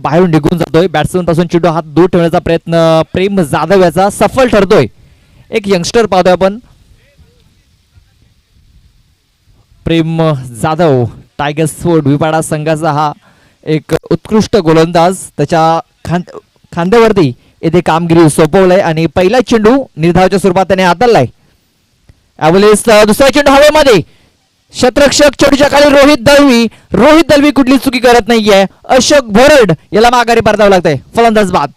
बाहेरून निघून जातोय. बॅट्समन पासून चेंडू हात दूर ठेवण्याचा प्रयत्न प्रेम जाधव याचा सफल ठरतोय. एक यंगस्टर पाहतोय आपण, प्रेम जाधव टायगर स्पोर्ट विपाडा संघाचा हा एक उत्कृष्ट गोलंदाज. त्याच्या खांद्यावरती येथे कामगिरी सोपवलंय आणि पहिला चेंडू निर्धावाच्या स्वरूपात त्याने हाताळलाय. यावेळेस दुसरा चेंडू हवेमध्ये, शतरक्षक चेंडूच्या खाली रोहित दळवी कुठली चुकी करत नाहीये. अशोक भोरड याला माघारी परतावं लागतंय. फलंदाज बाद.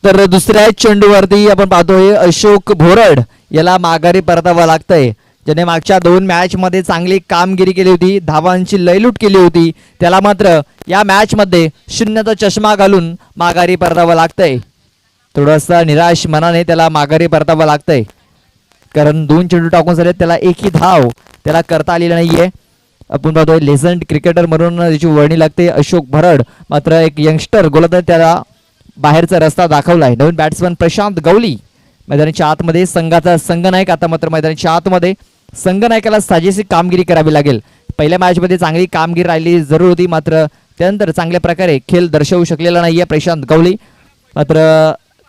तर दुसऱ्या चेंडूवरती आपण पाहतोय अशोक भोरड याला माघारी परतावं लागतंय. ज्याने मागच्या 2 मॅच मध्ये चांगली कामगिरी केली होती, धावांची लयलूट केली होती, त्याला मात्र या मॅच मध्ये 0चा चष्मा घालून माघारी परतावं लागतंय. थोडासा निराश मनाने त्याला माघारी परतावं लागतंय, कारण 2 चेंडू टाकून झाले, त्याला एकही धाव त्याला करता आलेली नाहीये. आपण पाहतोय लेजंड क्रिकेटर म्हणून त्याची वर्णी लागते अशोक भोरड, मात्र एक यंगस्टर गोलंदाज त्याला बाहेरचा रस्ता दाखवलाय. नवीन बॅट्समन प्रशांत गवली मैदानाच्या आतमध्ये, संघाचा संघनायक. आता मात्र मैदानाच्या आतमध्ये संघनायकाला साजेशी कामगिरी करावी लागेल. पहिल्या मॅचमध्ये चांगली कामगिरी राहिली जरूर होती, मात्र त्यानंतर चांगल्या प्रकारे खेळ दर्शवू शकलेला नाहीये प्रशांत गवली. मात्र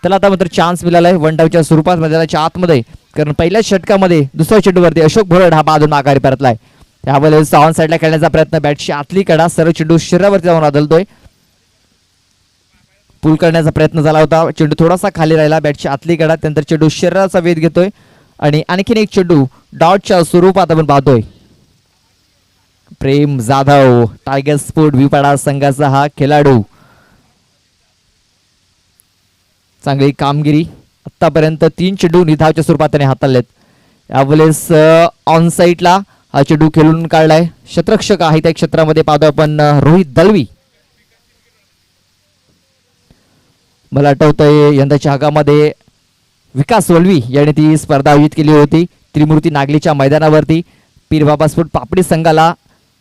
त्याला आता मात्र चान्स मिळालाय वन डाऊनच्या स्वरूपात मैदानाच्या आतमध्ये, कारण पहिल्याच षटकामध्ये दुसऱ्या चेंडूवरती अशोक भोरड हा बाजून माघारी परतलाय. त्यावेळेस ऑन साईडला खेळण्याचा प्रयत्न, बॅटची आतली कडा सरळ चेंडू शरीरावरती जाऊन आदळतोय. पूल करण्याचा प्रयत्न झाला होता, चेंडू थोडासा खाली राहिला, बॅटची आतली कडा, त्यानंतर चेंडू शरीराचा वेध घेतोय आणि आणखीन एक चेंडू डॉटच्या स्वरूपात आपण पाहतोय. प्रेम जाधव टायगर स्पोर्ट विपाडा संघाचा हा खेळाडू, चांगली कामगिरी आतापर्यंत 3 चेंडू निधावच्या स्वरूपात त्याने हाताळलेत. यावेळेस ऑन साईडला हा चेंडू खेळून काढलाय. शतरक्षक आहे त्या क्षेत्रामध्ये पाहतो आपण रोहित दळवी. मला आठवतंय यंदाच्या भागामध्ये विकास वल्वी याने ती स्पर्धा आयोजित केली होती त्रिमूर्ती नागलीच्या मैदानावरती. पीरबाबा स्पोर्ट पापडी संघाला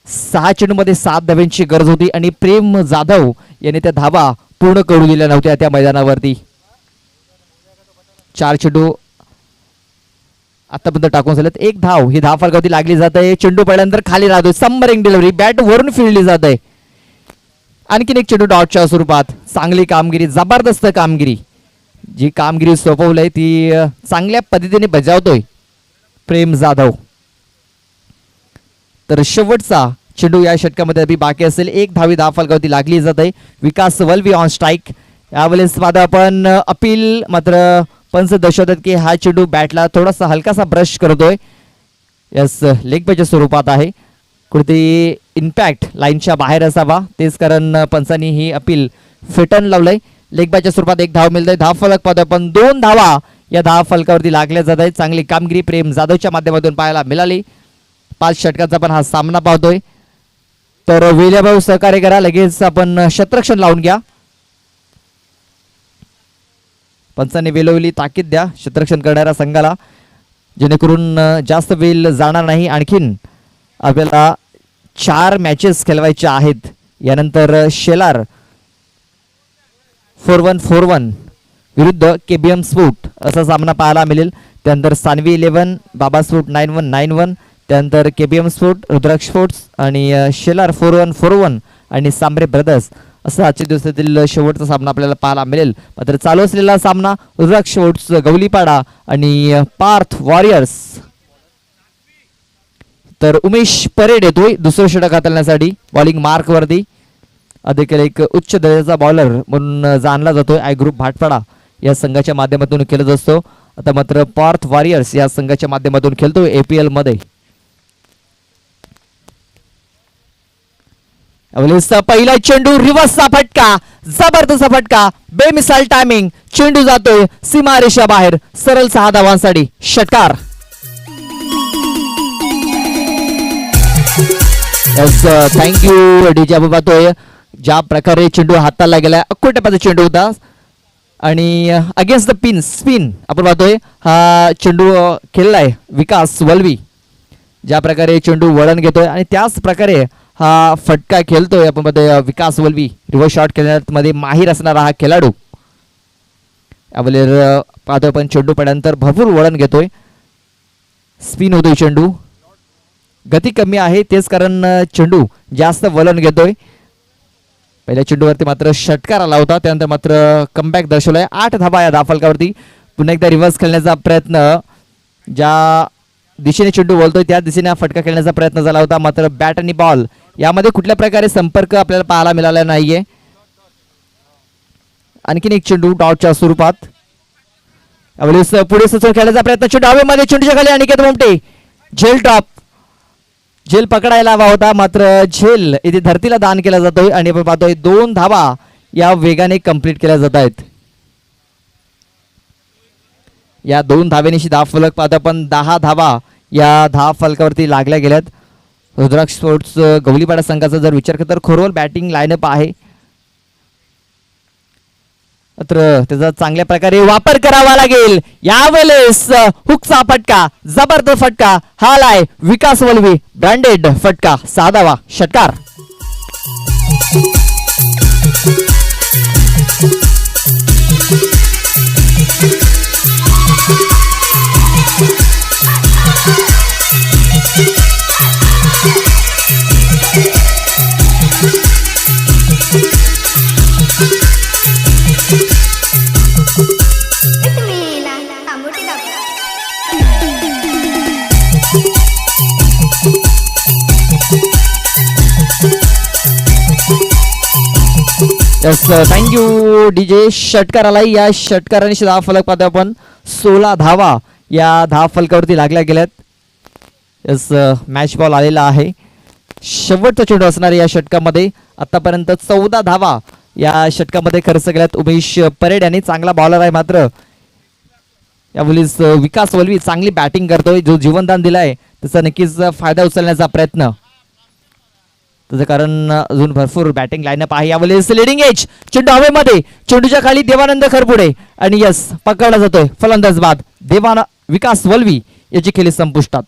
6 चेंडूमध्ये 7 धावांची गरज होती आणि प्रेम जाधव याने त्या धावा पूर्ण करू दिल्या नव्हत्या त्या मैदानावरती. 4 चेंडू आतापर्यंत टाकून झालेत, 1 धाव. ही धाव फलकावरती लागली जात आहे. चेंडू पडल्यानंतर खाली राहतोय, समरिंग डिलिव्हरी, बॅट वरून फिरली जात आहे. आणखीन एक चेंडू डॉटच्या स्वरूपात. चांगली कामगिरी, जबरदस्त कामगिरी, जी कामगिरी सोपवलंय ती चांगल्या पद्धतीने बजावतोय प्रेम जाधव. तर शेवटचा चेंडू या षटकामध्ये अभी बाकी असेल. 1 धावी धाव फलकावरती लागली जात आहे. विकास वल्वी ऑन स्ट्राईक. यावेळेस माझा आपण अपील, मात्र पंच दर्शवतात की हा चेंडू बॅटला थोडासा हलकासा ब्रश करतोय. यस, लेग बायच्या स्वरूपात आहे, कुठेतरी इम्पॅक्ट लाईनच्या बाहेर असावा, तेच कारण पंचांनी ही अपील फेटन लावलंय. लेग बायच्या स्वरूपात 1 धाव मिळतंय. धाव फलक पाहतो आपण, 2 धावा या धाव फलकावरती लागल्या जात आहेत. चांगली कामगिरी प्रेम जाधवच्या माध्यमातून पाहायला मिळाली. 5 षटकाचा आपण हा सामना पाहतोय. तर वेल्याभाऊ सहकार्य करा, लगेच आपण शतरक्षण लावून घ्या. पंचांनी वेळोवेळी ताकीद द्या शतरक्षण करणाऱ्या संघाला, जेणेकरून जास्त वेळ जाणार नाही. आणखीन आपल्याला 4 मॅचेस खेळवायच्या आहेत. यानंतर शेलार 4-1 विरुद्ध केबीएम स्पोर्ट असा सामना पाहायला मिळेल. त्यानंतर सानवी 11 बाबा स्पोर्ट 9-1 त्यानंतर केबीएम स्पोर्ट रुद्राक्ष स्पोर्ट्स आणि शेलार 4-1 आणि सांबरे ब्रदर्स असा आजच्या दिवसातील शेवटचा सामना आपल्याला पाहायला मिळेल. मात्र चालू असलेला सामना रुद्राक्ष स्पोर्ट्स गवलीपाडा आणि पार्थ वॉरियर्स. तर उमेश परेड येतोय दुसरं षटक हाताळण्यासाठी बॉलिंग मार्क वरती. अधिक एक उच्च दर्जाचा बॉलर म्हणून जाणला जातोय. आय ग्रुप भाटपाडा या संघाच्या माध्यमातून खेळत असतो. आता मात्र पार्थ वॉरियर्स या संघाच्या माध्यमातून खेळतोय APL मध्ये. पहिला चेंडू रिव्हर्सचा फटका, जबरदस्त फटका, बेमिसाल टायमिंग, चेंडू जातोय सीमारेषा बाहेर, सरळ 6 धावांसाठी षटकार. थँक्यू डीजे बाबा. पाहतोय ज्या प्रकारे चेंडू हाताला गेलाय, अक्कोट टप्प्याचा चेंडू होता आणि अगेन्स्ट द पिन स्पिन आपण पाहतोय हा चेंडू खेळलाय विकास वल्वी. ज्या प्रकारे चेंडू वळण घेतोय आणि त्याच प्रकारे हा फटका खेळतोय आपण पाहतोय विकास वल्वी. रिव्हर्स शॉट खेळण्यामध्ये माहीर असणारा हा खेळाडू. यावेळेस पाहतोय पण चेंडू पडल्यानंतर भरपूर वळण घेतोय. स्पिन होतोय चेंडू, गती कमी आहे तेच कारण चेंडू जास्त वलन घेतोय. पहिल्या चेंडूवरती मात्र षटकार आला होता, त्यानंतर मात्र कमबॅक दर्शवलाय. 8 धाबा या धाफलकावरती. पुन्हा एकदा रिव्हर्स खेळण्याचा प्रयत्न, ज्या दिशेने चेंडू बोलतोय त्या दिशेने हा फटका खेळण्याचा प्रयत्न झाला होता, मात्र बॅट आणि बॉल यामध्ये कुठल्या प्रकारे संपर्क आपल्याला पाहायला मिळाला नाहीये. आणखीन एक चेंडू डॉटच्या स्वरूपात. पुढे सचून खेळण्याचा प्रयत्न, चेंडू हवेमध्ये, चेंडूच्या खाली अनिकेत मोमटे. झेल टॉप, झेल पकडायला हवा होता, मात्र झेल इथे धरतीला दान केला जातोय आणि आपण पाहतोय 2 धावा या वेगाने कंप्लीट केल्या जात आहेत. या 2 धावेनिशी धाव फलक पाहतो आपण. 10 धावा या धाव फलकावरती लागल्या गेल्यात. रुद्राक्ष स्पोर्ट्स गवलीपाडा संघाचा जर विचार केला तर खोरवल बॅटिंग लाईनअप आहे, मात्र त्याचा चांगल्या प्रकारे वापर करावा लागेल. यावेळेस हुकचा फटका, जबरदस्त फटका हा लाय विकास वल्वी, ब्रँडेड फटका, 6 धावा, षटकार. Yes, thank you DJ. षटकार आलाय. या षटकाराने धाव फलक पाहतो आपण. 16 धावा या धाव फलकावरती लागल्या गेल्यात. यस, मॅच बॉल आलेला आहे. शेवटचा चेंडू असणार या षटकामध्ये. आतापर्यंत 14 धावा या षटकामध्ये खर्च केल्यात. उमेश परेड यांनी, चांगला बॉलर आहे, मात्र यावेळेस विकास वल्वी चांगली बॅटिंग करतोय. जो जीवनदान दिलाय त्याचा नक्कीच फायदा उचलण्याचा प्रयत्न, त्याचं कारण अजून भरपूर बॅटिंग लाईनअप आहे. यावेळेस लिडिंग एज, चेंडू हवेमध्ये, चेंडूच्या खाली देवानंद खरपुडे आणि यस पकडला जातोय. फलंदाज बाद विकास वल्वी याची खेळी संपुष्टात.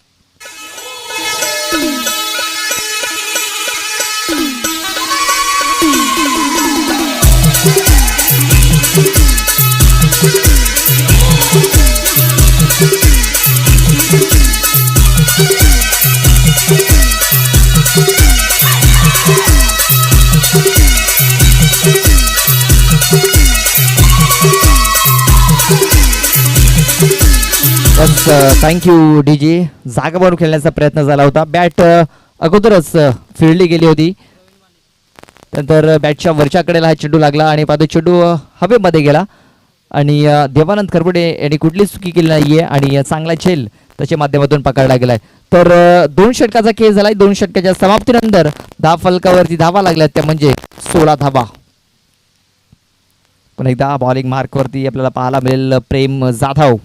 Thank you DJ. जागा बनवून खेळण्याचा प्रयत्न झाला होता. बॅट अगोदरच फिरली गेली होती, नंतर बॅटच्या वरच्या कडेला हा चेंडू लागला आणि पाहतो चेंडू हवेमध्ये गेला आणि देवानंद खरपुडे यांनी कुठलीच चुकी केली नाहीये आणि चांगला झेल त्याच्या माध्यमातून पकडला गेलाय. तर 2 षटकाचा खेळ झालाय. 2 षटकाच्या समाप्तीनंतर धाव फलकावरती धावा लागल्या, त्या म्हणजे 16 धावा. पण एकदा बॉलिंग मार्क वरती आपल्याला पाहायला मिळेल प्रेम जाधव.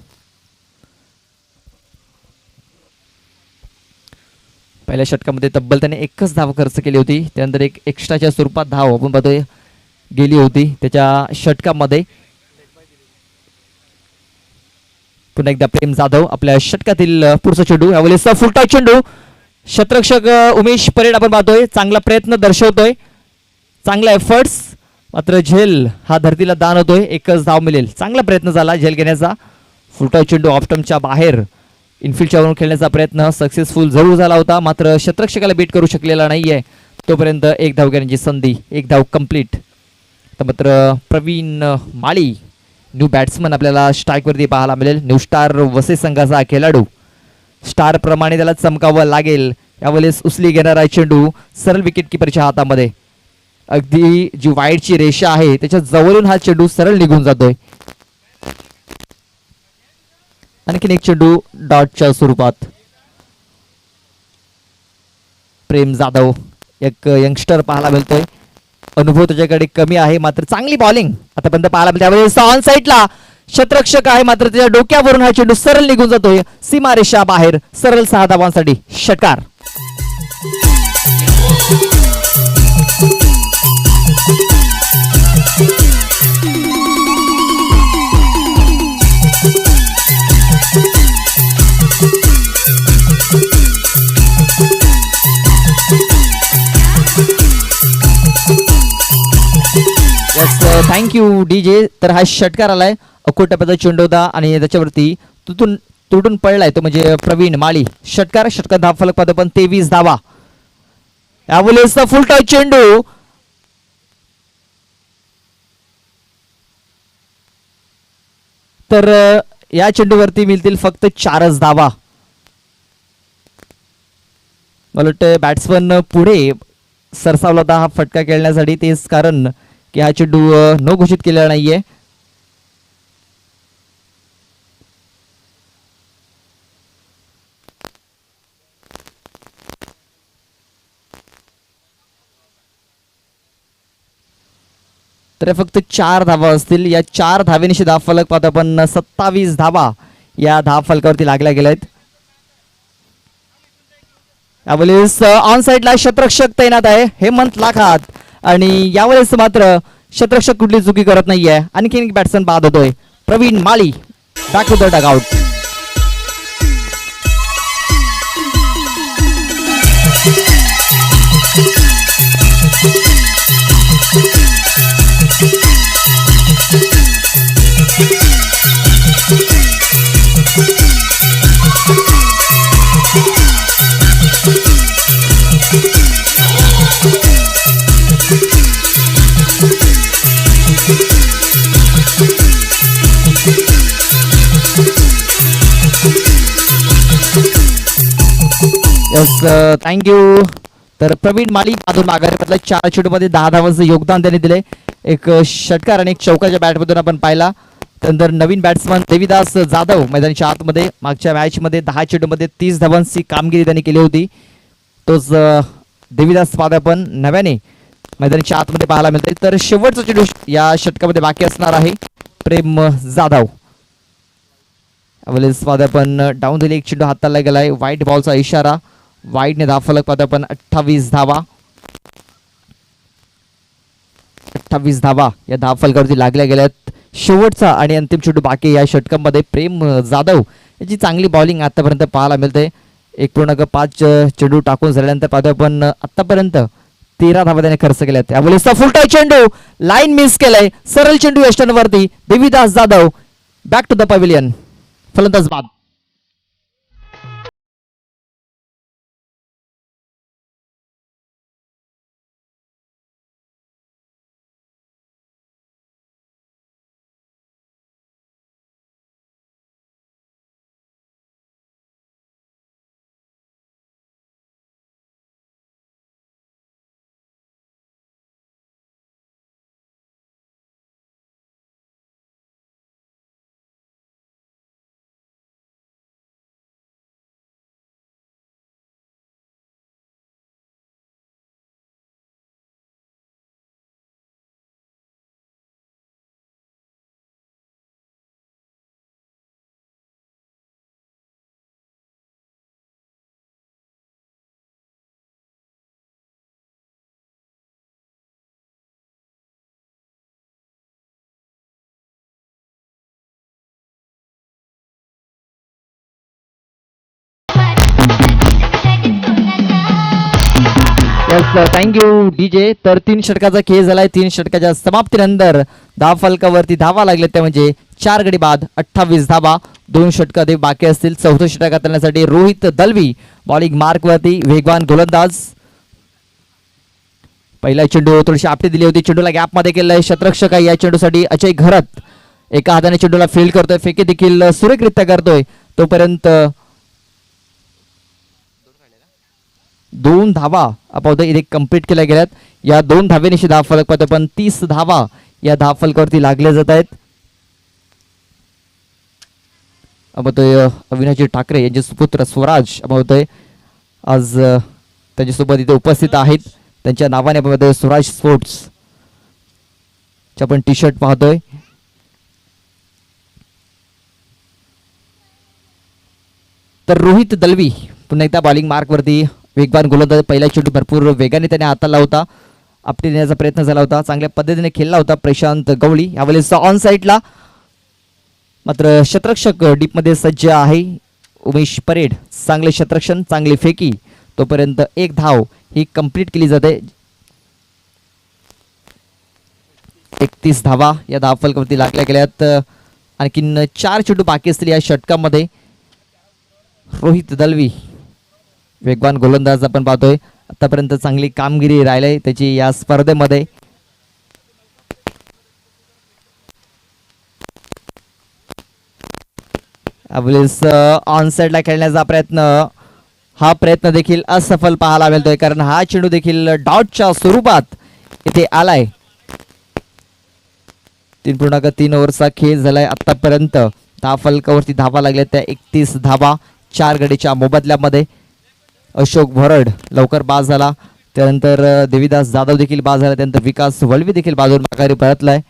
पहिल्या षटकामध्ये तब्बल त्याने 1च धाव खर्च केली होती, त्यानंतर एक एक्स्ट्राच्या स्वरूपात धाव आपण पाहतोय गेली होती त्याच्या षटकामध्ये. पुन्हा एकदा प्रेम जाधव आपल्या षटकातील पुढचा चेंडू, यावेळेस फुलटा चेंडू. क्षेत्ररक्षक उमेश परेड आपण पाहतोय चांगला प्रयत्न दर्शवतोय, चांगला एफर्ट्स, मात्र झेल हा धरतीला दान होतोय. 1च धाव मिळेल. चांगला प्रयत्न झाला झेल घेण्याचा. फुलटा चेंडू ऑफस्टंपच्या बाहेर इनफिल्डच्या वरून खेळण्याचा प्रयत्न सक्सेसफुल जरूर झाला होता, मात्र क्षेत्ररक्षकाला बीट करू शकलेला नाहीये. तोपर्यंत 1 धाव घेण्याची संधी, 1 धाव कंप्लीट. तर मात्र प्रवीण माळी न्यू बॅट्समन आपल्याला स्ट्राईकवरती पाहायला मिळेल. न्यू स्टार वसई संघाचा खेळाडू. स्टार प्रमाणे त्याला चमकावं लागेल. यावेळेस उचली घेणारा चेंडू सरळ विकेट किपरच्या हातामध्ये. अगदी जी वाईडची रेषा आहे त्याच्या जवळून हा चेंडू सरळ निघून जातोय. आणखीन एक चेंडू डॉटच्या स्वरूपात. प्रेम जाधव एक यंगस्टर पाहायला मिळतोय. अनुभव त्याच्याकडे कमी आहे, मात्र चांगली बॉलिंग आतापर्यंत पाहायला मिळते. त्यावेळेस ऑन साईडला क्षेत्ररक्षक आहे, मात्र त्याच्या डोक्यावरून हा चेंडू सरळ निघून जातोय सीमारेषा बाहेर. सरळ 6 धावांसाठी षटकार. Thank you DJ. तर हा षटकार आलाय. अकोट टप्प्याचा चेंडू होता आणि त्याच्यावरती तिथून तुटून पडलाय तो म्हणजे प्रवीण माळी. षटकार धाव फलक पाहतो पण 23 धावा. यावेळेस फुल टॉस चेंडू तर या चेंडूवरती मिळतील फक्त 4च धावा. मला वाटतं बॅट्समन पुढे सरसावला होता हा फटका खेळण्यासाठी, तेच कारण की हा चेंडू न घोषित केलेला नाहीये. तर फक्त 4 धावा असतील. या 4 धावेनिशी धाव फलक पाहतो आपण 27 धावा या धाव फलकावरती लागल्या गेल्या आहेत. यावेळेस ऑन साइडला शतरक्षक तैनात आहे हेमंत लाखात आणि यावेळेस मात्र शतरक्षक कुठली चुकी करत नाहीये. आणखी एक बॅट्समन बाद होतोय Praveen Mali. Back to the dugout. Thank you. तर प्रवीण माळी अजून माघारी पडला. 4 चेंडूमध्ये 10 धावांचं योगदान त्यांनी दिले. एक षटकार आणि एक चौकाच्या बॅटमधून आपण पाहिला. त्यानंतर नवीन बॅट्समन देविदास जाधव मैदानाच्या आतमध्ये मागच्या मॅचमध्ये 10 चेंडूमध्ये 30 धावांची कामगिरी त्यांनी केली होती. तोच देविदास जाधव पण नव्याने मैदानाच्या आतमध्ये पाहायला मिळते. तर शेवटचा चेंडू या षटकामध्ये बाकी असणार आहे प्रेम जाधव. स्वाद पण डाऊन दिली. एक चेंडू हाताला गेलाय. व्हाईट बॉलचा इशारा. वाईटने धाव फलक पाहतो आपण 28 धावा. 28 धावा या धाव फलकावरती लागल्या गेल्यात. शेवटचा आणि अंतिम चेंडू बाकी या षटकामध्ये प्रेम जाधव याची चांगली बॉलिंग आतापर्यंत पाहायला मिळते. 1.5 चेंडू टाकून झाल्यानंतर पाहतो आपण आतापर्यंत 13 धावा त्याने खर्च केल्यात. यावेळेस फुलटॉय चेंडू लाईन मिस केलाय. सरळ चेंडू यष्टांवरती Devidas Jadhav. Back to the pavilion. फलंदाज बाद. Thank you DJ. तर 3 षटकाचा खेळ झालाय. 3 षटकाच्या समाप्तीनंतर धाव फलकावरती धावा लागल्या त्या म्हणजे 4 गडी बाद 28 धावा. 2 षटक बाकी असतील. 4थं षटक हाताळण्यासाठी रोहित दलवी बॉलिंग मार्क वरती वेगवान गोलंदाज. पहिला चेंडू थोडीशी आपटी दिली होती. चेंडूला गॅप मध्ये केलंय शतरक्षक आहे या चेंडूसाठी अजय घरत. एका हाताने चेंडूला फील्ड करतोय. फेकी देखील सुरेखरित्या करतोय. तोपर्यंत 2 धावा आपण इथे कंप्लीट केल्या गेल्यात. या 2 धावेनिशी धाव फलक पाहतो पण 30 धावा या धाव फलकावरती लागल्या जात आहेत. आपण अविनाशी ठाकरे यांचे सुपुत्र स्वराज आपण आज त्यांच्यासोबत इथे उपस्थित आहेत. त्यांच्या नावाने आपण स्वराज स्पोर्ट्स आपण टी शर्ट पाहतोय. तर रोहित दलवी पुन्हा एकदा बॉलिंग मार्क वरती वेगवान गोलंदाज. पहिला चेंडू भरपूर वेगाने त्याने हाताळला होता. आपटी देण्याचा प्रयत्न झाला होता. चांगल्या पद्धतीने खेळला होता प्रशांत गवळी. यावेळेस ऑन साइडला मात्र शतरक्षक डीप मध्ये सज्ज आहे उमेश परेड. चांगले शतरक्षण चांगली फेकी. तोपर्यंत 1 धाव ही कंप्लीट केली जाते. 31 धावा या धाव फलकावरती लागल्या गेल्यात. आणखीन 4 चेंडू बाकी असतील या षटकामध्ये. रोहित दलवी वेगवान गोलंदाज आपण पाहतोय. आतापर्यंत चांगली कामगिरी राहिली त्याची या स्पर्धेमध्ये. ऑन साइडला खेळण्याचा प्रयत्न, हा प्रयत्न देखील असफल पाहायला मिळतोय कारण हा चेंडू देखील डॉटच्या स्वरूपात इथे आलाय. 3.3 ओव्हरचा खेळ झालाय आतापर्यंत. दहा फलकावरती धावा लागल्या त्या 31 धावा 4 गडीच्या मोबदल्यामध्ये. अशोक भोरड लवकर बाद झाला, त्यानंतर देवीदास जाधव देखील बाद झाला, त्यानंतर विकास वळवी देखील बाजून माघारी परतलाय,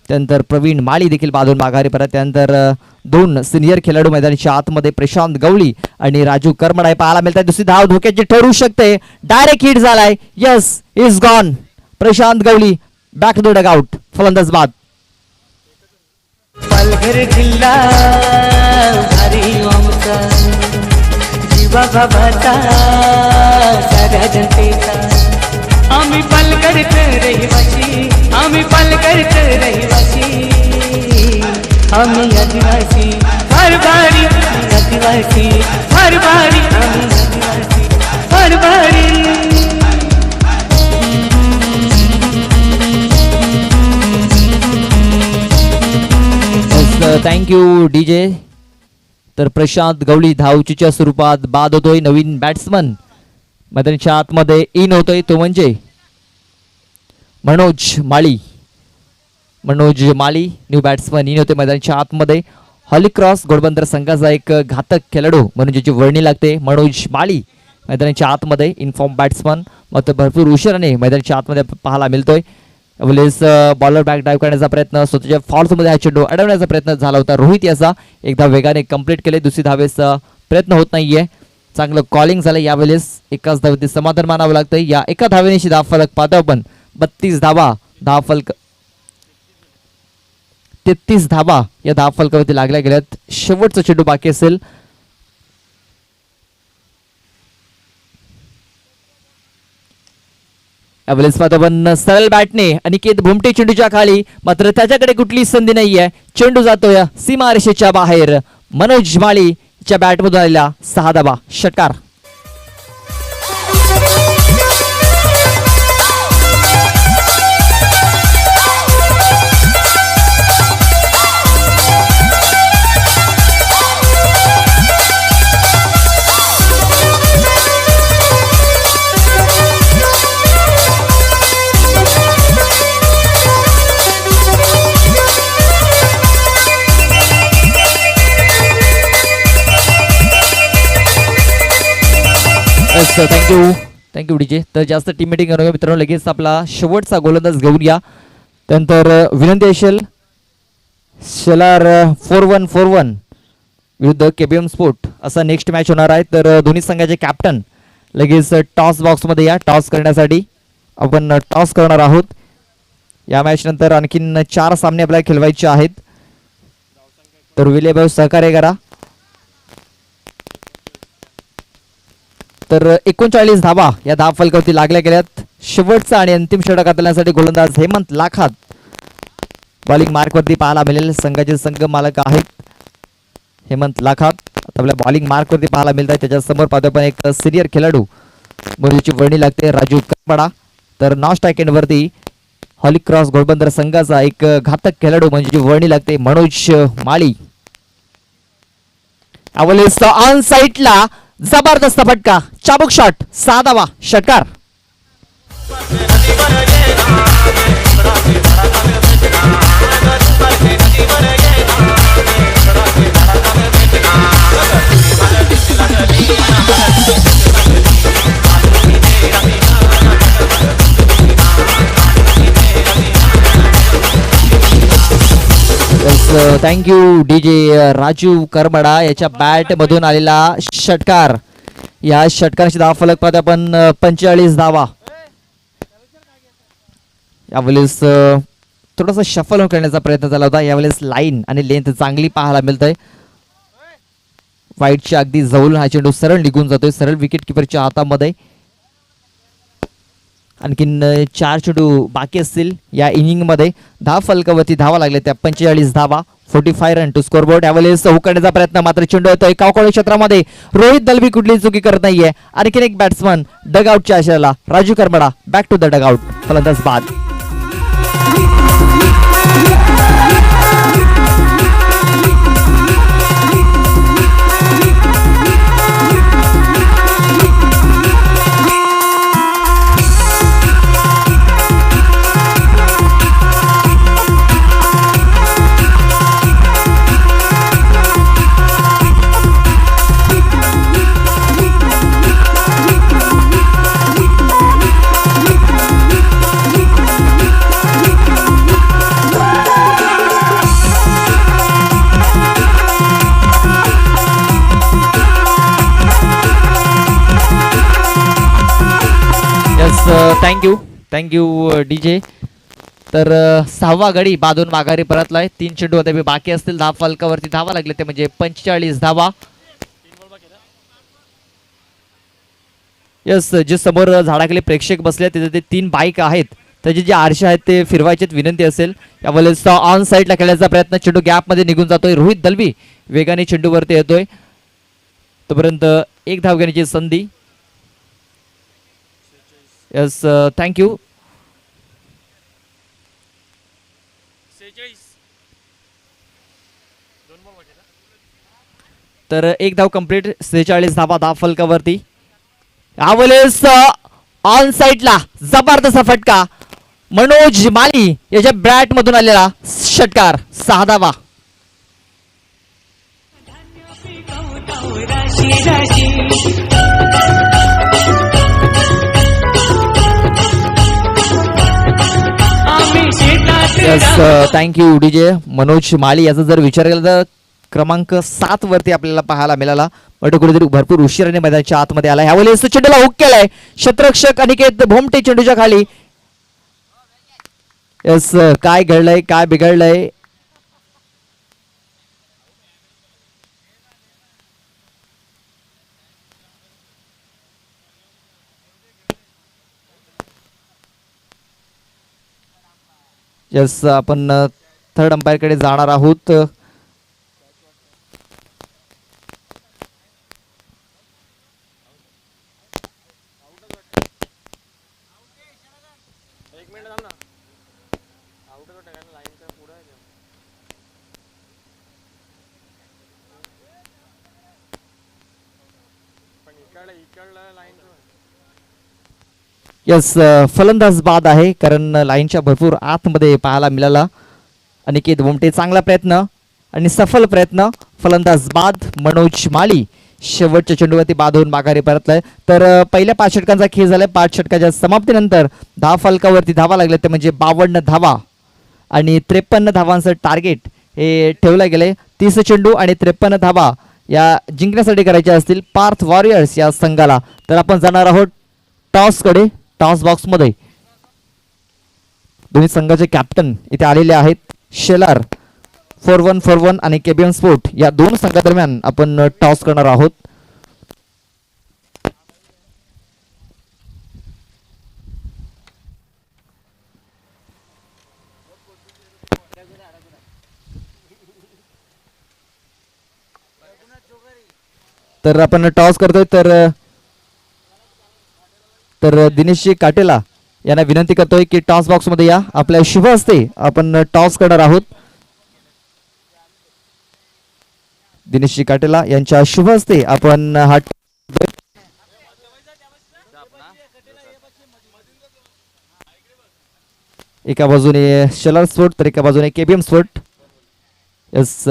त्यानंतर प्रवीण माळी देखील बाजून माघारी परत. त्यानंतर 2 सिनियर खेळाडू मैदानाच्या आतमध्ये प्रशांत गवळी आणि राजू करमडा पाहायला मिळतात. दुसरी धाव धोक्याची ठरू शकते. डायरेक्ट हिट झालाय. Yes, is gone. Prashant Gawali back to the dugout. फलंदाज बाद. पालघर जिल्हा भारी आमचा, जीवा बाबाचा साऱ्या जनतेचा. आम्ही पालघरचे रहिवासी, आम्ही पालघरचे रहिवासी, आम्ही आदिवासी हर भारी, आदिवासी हर भारी, आम्ही आदिवासी हर भारी. Thank you DJ. तर प्रशांत गवळी धावचीच्या स्वरूपात बाद होतोय. नवीन बॅट्समन मैदानाच्या आतमध्ये इन होतोय तो म्हणजे मनोज माळी. मनोज माळी न्यू बॅट्समन इन होते मैदानाच्या आतमध्ये. हॉलीक्रॉस घोडबंदर संघाचा एक घातक खेळाडू म्हणून ज्याची वर्णी लागते मनोज माळी मैदानाच्या आतमध्ये इनफॉर्म बॅट्समन. मात्र भरपूर उशिराने मैदानाच्या आतमध्ये पाहायला मिळतोय. बॉलर बॅक ड्राईव्ह करण्याचा प्रयत्न, स्वतःच्या फॉल्समध्ये हा चेंडू अडवण्याचा प्रयत्न झाला होता रोहित याचा. एकदा वेगाने कंप्लीट केले, दुसरी धावेचा प्रयत्न होत नाहीये. चांगलं कॉलिंग झालं यावेळेस. एकाच धावेत समाधान मानावं लागतं. या एका धावेनेशी 10 फलक पाहतो आपण. 32 धावा 10 फलक 33 धावा या 10 फलकावरती लागल्या गेल्यात. शेवटचा चेंडू बाकी असेल. यावेळेस पाहतो आपण सरळ बॅटने अनिकेत भोमटे चेंडूच्या खाली, मात्र त्याच्याकडे कुठली संधी नाहीये. चेंडू जातोय सीमारेषेच्या बाहेर. मनोज माळीच्या बॅटमधून आलेला 6 धावा षटकार. Thank you DJ. तर जास्त टीम मीटिंग करूया मित्रांनो. लगेच आपला शेवटचा गोलंदाज घेऊन या. त्यानंतर विनंती असेल शेलार 4141 विरुद्ध केबीएम स्पोर्ट असा नेक्स्ट मॅच होणार आहे. तर दोन्ही संघाचे कॅप्टन लगेच टॉस बॉक्समध्ये या. टॉस करण्यासाठी आपण टॉस करणार आहोत. या मॅच नंतर आणखीन 4 सामने आपल्याला खेळवायचे आहेत. तर विलेभाऊ सहकार्य करा. तर 39 धावा या 10 फलकावरती लागल्या गेल्यात. शेवटचा आणि अंतिम षटक हाताळण्यासाठी गोलंदाज हेमंत लाखात बॉलिंग मार्कवरती पाहायला मिळेल. संघाचे संघ मालक आहेत हेमंत लाखात. आपल्या बॉलिंग मार्कवरती पाहायला मिळत आहे. त्याच्यासमोर पाहतो पण एक सिनियर खेळाडू मुलीची वर्णी लागते राजू करपडा. तर नॉन स्ट्राईक एंडवरती हॉलीक्रॉस घोडबंदर संघाचा एक घातक खेळाडू म्हणजे वर्णी लागते मनोज माळी. ऑन साइडला जबरदस्त फटका, चाबुक शॉट, 6 धावा षटकार. Thank you DJ. राजू करमडा याच्या बॅट मधून आलेला षटकार. या षटकाराची 10 फलक पाहतो आपण. 45 धावा. यावेळेस थोडासा शफल करण्याचा प्रयत्न झाला होता. यावेळेस लाईन आणि लेंथ चांगली पाहायला मिळतंय. वाईटच्या अगदी जवळून हा चेंडू सरळ निघून जातोय, सरळ विकेट किपरच्या हातामध्ये. आणखीन 4 चेंडू बाकी असतील या इनिंग मध्ये. 10 फलकावरती धावा लागल्या त्या 45 धावा. 45 रन टू स्कोर बोर्ड. यावेळेस हुकण्याचा प्रयत्न मात्र चेंडू येतोय कावकळी क्षेत्रामध्ये. रोहित दलवी कुठली चुकी करत नाहीये. आणखीन एक बॅट्समन डगआउटच्या आशेला. Raju Karmada back to the dugout. फलंदाज बाद. Thank you DJ. तर सहावा गडी बांधून माघारी परतलाय. 3 चेंडू आता बाकी असतील. धाव फलकावरती धावा लागले ते म्हणजे 45 धावा. यस, जे समोर झाडाखाली प्रेक्षक बसले तिथे ते 3 बाईक आहेत. त्याचे जे आरशे आहेत ते फिरवायचे विनंती असेल. यावेळेस ऑन साईडला खेळण्याचा प्रयत्न. चेंडू गॅप मध्ये निघून जातोय. रोहित दलवी वेगाने चेंडूवरती येतोय. तोपर्यंत एक धाव घेण्याची संधी. Yes, thank you. तर एक धाव कंप्लीट. 46 धावा धाव फलकावरती. यावेळेस ऑन साईडला जबरदस्त फटका. मनोज माली याच्या बॅट मधून आलेला षटकार. 6 धावा. Yes, thank you DJ. Manoj Mali याचा जर विचार केला तर क्रमांक 7 वरती आपल्याला पाहायला मिळाला. बट कुठेतरी भरपूर उशिराने मैदानाच्या आतमध्ये आला. ह्यावेळेस चेंडूला हुक केलाय क्षेत्ररक्षक अनिकेत भोमटे चेंडूच्या खाली. यस, काय घडलंय काय बिघडलंय. यस, आपण थर्ड अंपायर कडे जाणार आहोत. यस, फलंदाज बाद आहे कारण लाईनच्या भरपूर आतमध्ये पाहायला मिळाला. अनिकेत भोमटे चांगला प्रयत्न आणि सफल प्रयत्न. फलंदाज बाद. मनोज माळी शेवटच्या चेंडूवरती बाद होऊन माघारी परतलाय. तर पहिल्या 5 षटकांचा खेळ झालाय. 5 षटकाच्या समाप्तीनंतर धाव फलकावरती धावा लागल्या ते म्हणजे 52 धावा आणि 53 धावांचं टार्गेट हे ठेवलं गेले. 30 चेंडू आणि 53 धावा या जिंकण्यासाठी करायच्या असतील पार्थ वॉरियर्स या संघाला. तर आपण जाणार आहोत टॉस कडे. टॉस बॉक्स मध्ये दोन्ही संघाचे कॅप्टन इथे आलेले आहेत. शेलार 4141 आणि केबीएम स्पोर्ट या 2 संघादरम्यान आपण टॉस करणार आहोत. तर आपण टॉस करतोय. तर दिनेशजी काटेला यांना विनंती करतोय की टॉस बॉक्स मध्ये या. आपल्या शुभ हस्ते आपण टॉस करणार आहोत. दिनेशजी काटेला यांच्या शुभ हस्ते आपण हा एका बाजूने शेलार स्पोर्ट तर एका बाजूने केबीएम स्पोर्ट. यस,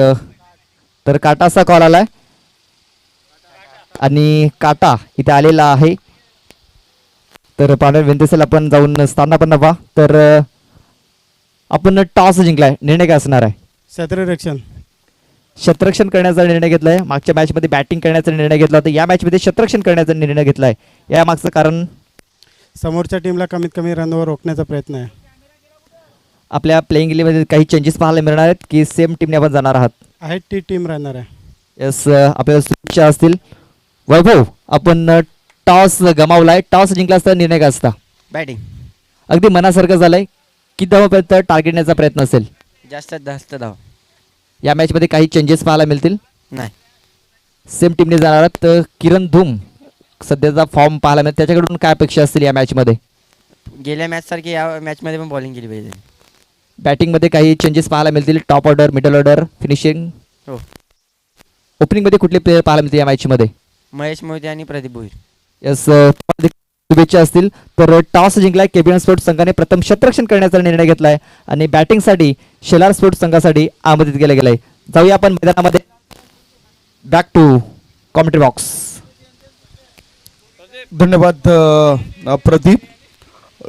तर काटाचा कॉल आलाय आणि काटा इथे आलेला आहे. तर पाण्यात विनंती असेल आपण जाऊन स्थानापन्न व्हा. तर आपण टॉस जिंकलाय. निर्णय काय असणार आहे? क्षेत्ररक्षण करण्याचा निर्णय घेतलाय. मागच्या मॅच मध्ये बॅटिंग करण्याचा निर्णय घेतला होता. या मॅच मध्ये क्षेत्ररक्षण करण्याचा निर्णय घेतलाय. या मागचं कारण समोरच्या टीमला कमीत कमी रनवर रोखण्याचा प्रयत्न आहे. आपल्या प्लेइंग इलेव्हन काही चेंजेस पाहायला मिळणार आहेत की सेम टीमने आपण जाणार आहात? आहेत ती टीम राहणार आहे. यस, आपल्याला शुभेच्छा असतील. वैभव, आपण टॉस गमावलाय. टॉस जिंकला असता निर्णय काय असता? बॅटिंग. अगदी मनासारखं झालंय. किती धावापर्यंत टार्गेट नेण्याचा प्रयत्न असेल? जास्तीत जास्त धाव. या मॅचमध्ये काही चेंजेस पाहायला मिळतील? नाही. सेम टीमने जाणार आहेत. किरण धूम सध्याचा फॉर्म पाहायला मिळेल, त्याच्याकडून काय अपेक्षा असतील या मॅचमध्ये? गेल्या मॅचसारखी या मॅचमध्ये पण बॉलिंग केली पाहिजे. बॅटिंगमध्ये काही चेंजेस पाहायला मिळतील? Top order, middle order, finishing? हो. ओपनिंगमध्ये कुठले प्लेयर पाहायला मिळतील या मॅचमध्ये? महेश मोहिते आणि प्रदीप भोईर. यस, शुभेच्छा असतील. तर टॉस जिंकलाय केबीएन स्पोर्ट्स संघाने, प्रथम क्षेत्ररक्षण करण्याचा निर्णय घेतलाय आणि बॅटिंगसाठी शेलार स्पोर्ट्स संघासाठी आमंत्रित केलं गेलंय. जाऊया आपण मैदानामध्ये. Back to commentary box. धन्यवाद प्रदीप.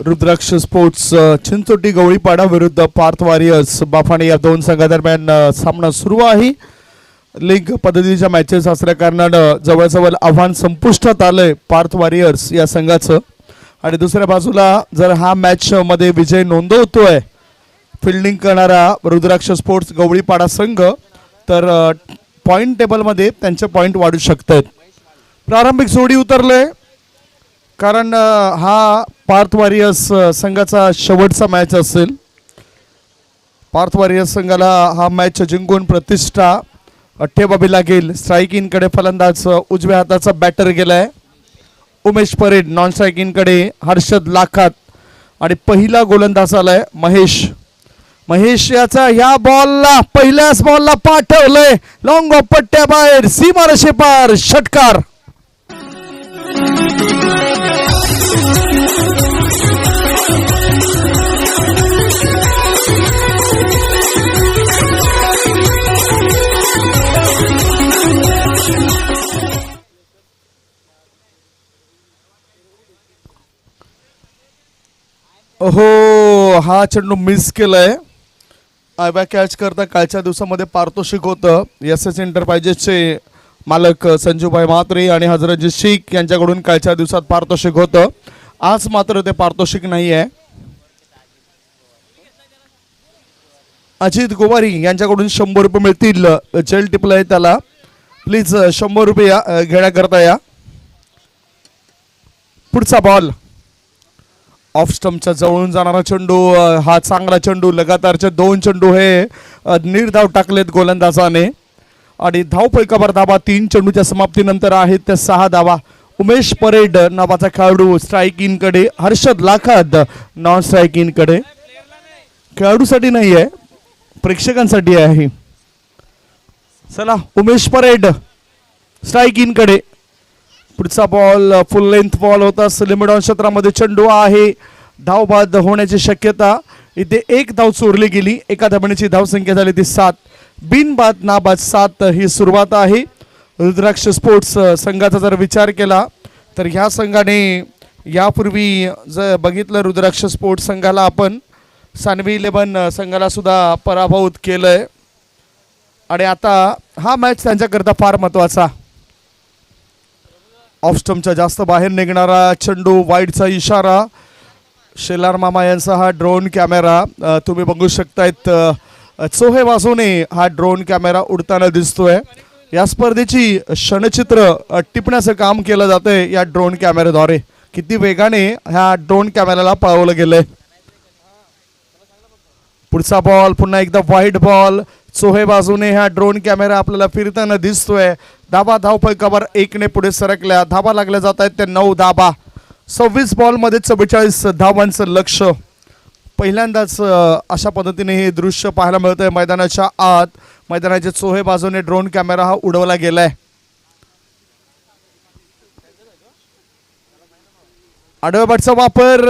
रुद्राक्ष स्पोर्ट्स चिंचोटी गवळीपाडा विरुद्ध पार्थ वॉरियर्स बाफाणे या दोन संघादरम्यान सामना सुरू आहे. लीग पद्धतीच्या मॅचेस असल्या कारणानं जवळजवळ आव्हान संपुष्टात आलंय पार्थ वॉरियर्स या संघाचं. आणि दुसऱ्या बाजूला जर हा मॅच मध्ये विजय नोंदवतोय फिल्डिंग करणारा रुद्राक्ष स्पोर्ट्स गवळीपाडा संघ, तर पॉईंट टेबलमध्ये त्यांचे पॉईंट वाढू शकतात. प्रारंभिक जोडी उतरले कारण हा पार्थ वॉरियर्स संघाचा शेवटचा मॅच असेल. पार्थ वॉरियर्स संघाला हा मॅच जिंकून प्रतिष्ठा ठेवावी लागेल. स्ट्राईकिंगकडे फलंदाज उजव्या हाताचा बॅटर गेलाय उमेश परेड, नॉन स्ट्राईकिंगकडे हर्षद लाखात आणि पहिला गोलंदाज आलाय महेश. महेश याचा ह्या बॉलला पहिल्याच बॉलला पाठवलंय लॉंग ऑफ पट्ट्या बाहेर, सीमारेषे पार, षटकार. हो, हा चेंडू मिस केलाय. आयबॅक कॅच करता कालच्या दिवसामध्ये पारितोषिक होतं. एस एस एंटरप्राइजेसचे मालक संजूभाई म्हात्रे आणि हजरतजी शेख यांच्याकडून कालच्या दिवसात पारितोषिक होतं. आज मात्र ते पारितोषिक नाही आहे. अजित गोवारी यांच्याकडून 100 रुपये मिळतील. जेल टिपला आहे त्याला, प्लीज 100 रुपये घेण्याकरता या. पुढचा बॉल ऑफ स्टंपच्या जवळून जाणारा चेंडू. हा चांगला चेंडू, लगातारचे 2 चेंडू हे निर्धाव टाकलेत गोलंदाजाने आणि धावफलकावर धाबा 3 चेंडूच्या समाप्तीनंतर आहेत त्या 6 धावा. उमेश परेड नावाचा खेळाडू स्ट्राईकिंगकडे, हर्षद लाखात नॉन स्ट्राईकिंगकडे. खेळाडूसाठी नाही आहे, प्रेक्षकांसाठी आहे. चला, उमेश परेड स्ट्राईकिंगकडे. पुढचा बॉल फुल लेंथ बॉल होता. लिमिट क्षेत्रामध्ये चेंडू आहे. धावबाद होण्याची शक्यता. इथे 1 धाव चोरली गेली. एका धावण्याची धावसंख्या झाली ती 7. बिनबाद नाबाद 7 ही सुरुवात आहे. रुद्राक्ष स्पोर्ट्स संघाचा जर विचार केला तर ह्या संघाने यापूर्वी जर बघितलं रुद्राक्ष स्पोर्ट्स संघाला आपण सानवी 11 संघाला सुद्धा पराभूत केलंय आणि आता हा मॅच त्यांच्याकरता फार महत्त्वाचा. ऑफ स्टंपच्या जास्त बाहेर निघणारा चेंडू, वाईडचा इशारा. शेलार मामा यांचा हा ड्रोन कॅमेरा तुम्ही बघू शकतायत. चोहे बाजूने हा ड्रोन कॅमेरा उडताना दिसतोय. या स्पर्धेची क्षणचित्र टिपण्याचं काम केलं जातंय या ड्रोन कॅमेऱ्याद्वारे. किती वेगाने ह्या ड्रोन कॅमेऱ्याला पळवलं गेलंय. पुढचा बॉल पुन्हा एकदा वाईड बॉल. चोहे बाजूने हा ड्रोन कॅमेरा आपल्याला फिरताना दिसतोय. धाबा धावफलकावर 1 ने पुढे सरकल्या. धाबा लागल्या जात आहेत त्या 9 धाबा. 26 बॉलमध्ये 44 धावांचं लक्ष. पहिल्यांदाच अशा पद्धतीने हे दृश्य पाहायला मिळतंय मैदानाच्या आत. मैदानाच्या चोहे बाजूने ड्रोन कॅमेरा हा उडवला गेलाय. आडव्या बॅटचा वापर,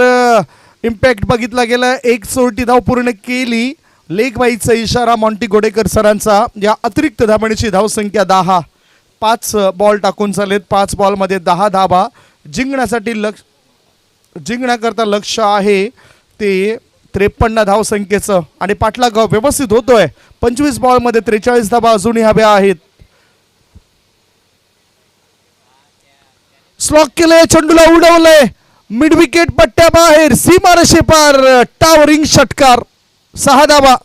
इम्पॅक्ट बघितला गेला. 1 चोरटी धाव पूर्ण केली. लेग बाईचा इशारा मॉन्टी गोडेकर सरांचा. या अतिरिक्त धावण्याची धावसंख्या 10. 5 बॉल टाकून चालेत. 5 बॉलमध्ये 10 धाबा. जिंकण्याकरता लक्ष आहे ते 53 धावसंख्येचं आणि पाठलाग व्यवस्थित होतोय. 25 बॉलमध्ये 43 धाबा अजूनही हव्या आहेत. स्लॉक केलंय, चेंडूला उडवलंय, मिड विकेट पट्ट्या बाहेर, सीमारेषे पार, टावरिंग षटकार. 6 धाबा.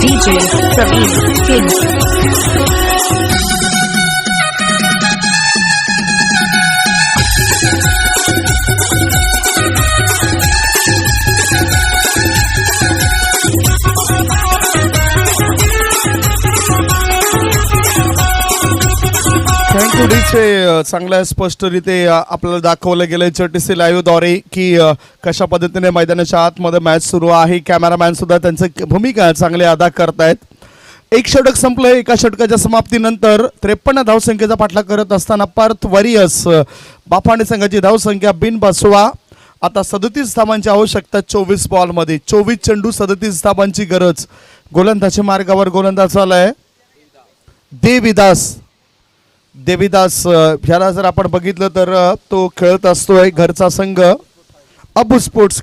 DJ Praveen King. अतिशय चांगल्या स्पष्टरीत्या आपल्याला दाखवलं गेलं HRTC लाईव्ह द्वारे की कशा पद्धतीने मैदानाच्या आतमध्ये मॅच सुरू आहे. कॅमेरामॅन सुद्धा त्यांचं भूमिका चांगली अदा करतायत. एक षटक संपलंय. एका षटकाच्या समाप्तीनंतर 53 धावसंख्येचा पाठलाग करत असताना पार्थ वॉरियर्स बाफाणे संघाची धावसंख्या बिनबसवा आता 37 धावांची आवश्यकता 24 बॉलमध्ये. 24 चेंडू 37 धावांची गरज. गोलंदाजी मार्गावर गोलंदाज आलाय देविदास ह्याला जर आपण बघितलं तर तो खेळत असतोय घरचा संघ अबू स्पोर्ट्स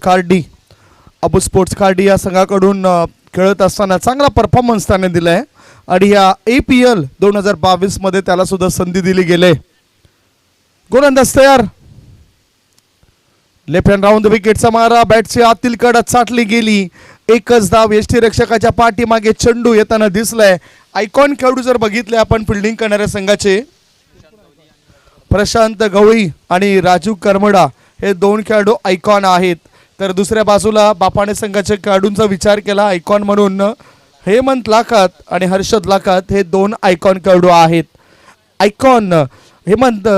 कार्डी या संघाकडून खेळत असताना चांगला परफॉर्मन्स त्याने दिलाय आणि या APL 2022 मध्ये त्याला सुद्धा संधी दिली गेले. गोलंदाज तयार. लेफ्ट हँड राऊंड विकेटचा मारा. बॅटची आतील कडा चाटली गेली. एकच धाव. यष्टीरक्षकाच्या पाठीमागे चेंडू येताना दिसलाय. आयकॉन खेळाडू जर बघितले आपण फिल्डिंग करणाऱ्या संघाचे प्रशांत गवळी आणि राजू करमडा हे दोन खेळाडू आयकॉन आहेत. तर दुसऱ्या बाजूला बाफाणे संघाच्या खेळाडूंचा विचार केला आयकॉन म्हणून हेमंत लाखात आणि हर्षद लाखात हे दोन आयकॉन खेळाडू आहेत. आयकॉन हेमंत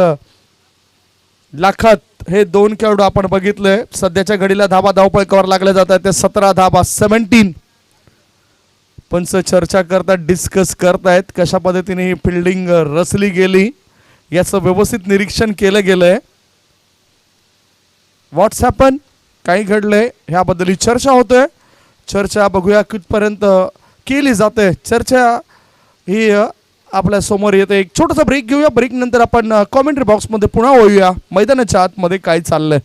लाखात हे दोन खेळाडू आपण बघितले. सध्याच्या घडीला धावपळकावर लागले जातात ते 17 धावा 17. पंच चर्चा करतात डिस्कस करतायत कशा पद्धतीने ही फिल्डिंग रचली गेली याचं व्यवस्थित निरीक्षण केलं गेलंय. व्हॉट्स हॅपन काही घडलंय ह्याबद्दल चर्चा होतोय. चर्चा बघूया कितपर्यंत केली जाते. चर्चा ही आपल्या समोर येते. एक छोटासा ब्रेक घेऊया. ब्रेक नंतर आपण कॉमेंट्री बॉक्समध्ये पुन्हा वळूया मैदानाच्या आतमध्ये काय चाललंय.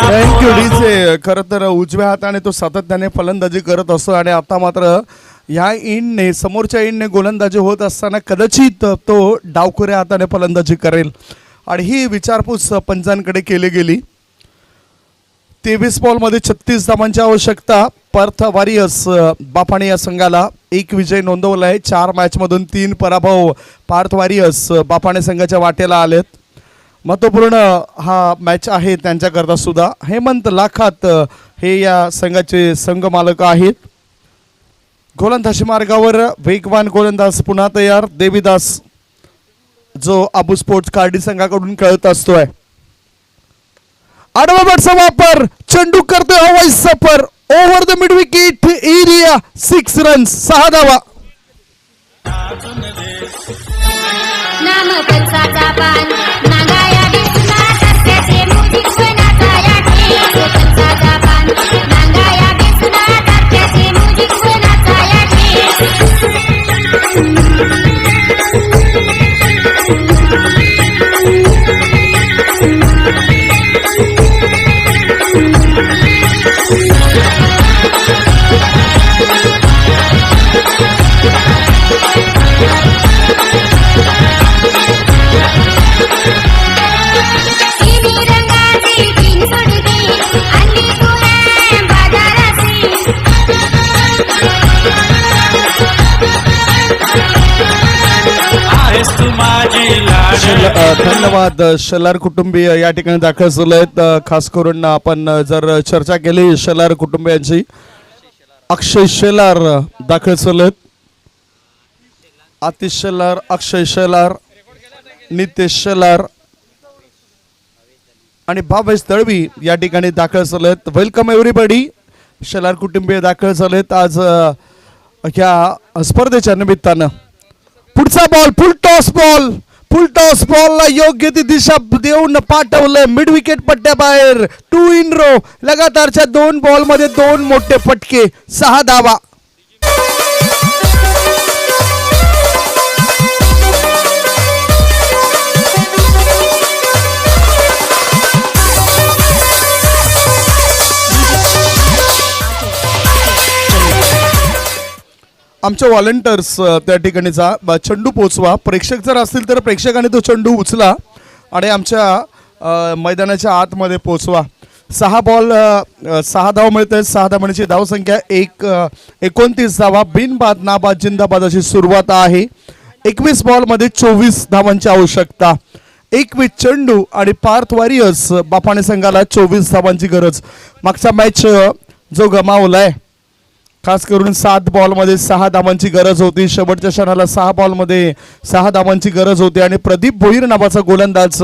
Thank you DJ. खरं तर उजव्या हाताने तो सातत्याने फलंदाजी करत असतो आणि आता मात्र ह्या इंडने समोरच्या इंडने गोलंदाजी होत असताना कदाचित तो डावखुऱ्या हाताने फलंदाजी करेल आणि ही विचारपूस पंचांकडे केली गेली. 23 बॉलमध्ये 36 धावांची आवश्यकता. पर्थ वॉरियर्स बाफाणे या संघाला एक विजय नोंदवला आहे. 4 मॅचमधून 3 पराभव पार्थ वॉरियर्स बाफाणे संघाच्या वाटेला आलेत. महत्त्वपूर्ण हा मॅच आहे त्यांच्याकरता सुद्धा. हेमंत लाखात हे या संघाचे संघ मालक आहेत. गोलंदाजी मार्गावर वेगवान गोलंदाज पुन्हा तयार. देविदास जो अबू स्पोर्ट्स कार्डी संघाकडून खेळत असतोय. आडवा बॅटचा वापर. चेंडू करतोय हवाई सफर over the mid wicket area. 6 runs 6 धावा. नाम पंचाचा पान नांगाया दिसला सत्याचे मुजिक वनाचा या ठेस. पंचाचा पान नांगाया दिसला सत्याचे मुजिक वनाचा या ठेस. धन्यवाद. शेलार कुटुंबीय या ठिकाणी दाखल झाले आहेत. खास करून आपण जर चर्चा केली शेलार कुटुंबियांची. अक्षय शेलार दाखल झाले आहेत. आतिश शेलार, अक्षय शेलार, नितेश शेलार आणि भावेश दळवी या ठिकाणी दाखल झाले आहेत. Welcome everybody. शेलार कुटुंबीय दाखल झालेत आज ह्या स्पर्धेच्या निमित्तानं. पुढचा बॉल फुल टॉस बॉलला योग्य ती दिशा देऊन पाठवलं मिड विकेट पट्ट्याबाहेर. 2 इन रो. लगातारच्या 2 बॉलमध्ये 2 मोठे फटके 6 धावा. आमचे व्हॉलेंटियर्स त्या ठिकाणी जा, चेंडू पोचवा. प्रेक्षक जर असतील तर प्रेक्षकांनी तो चेंडू उचला आणि आमच्या मैदानाच्या आतमध्ये पोचवा. 6 बॉल 6 धाव मिळते. 6 धावांची धावसंख्या 29 धावा. बिनबाद नाबाद जिंदाबाद अशी सुरुवात आहे. 21 बॉलमध्ये 24 धावांची आवश्यकता. 21 चेंडू आणि पार्थ वॉरियर्स बाफाणे संघाला 24 धावांची गरज. मागचा मॅच जो गमावलाय खास करून 7 बॉलमध्ये 6 धावांची गरज होती. शेवटच्या क्षणाला 6 बॉलमध्ये 6 धावांची गरज होती आणि प्रदीप भोईर नावाचा गोलंदाज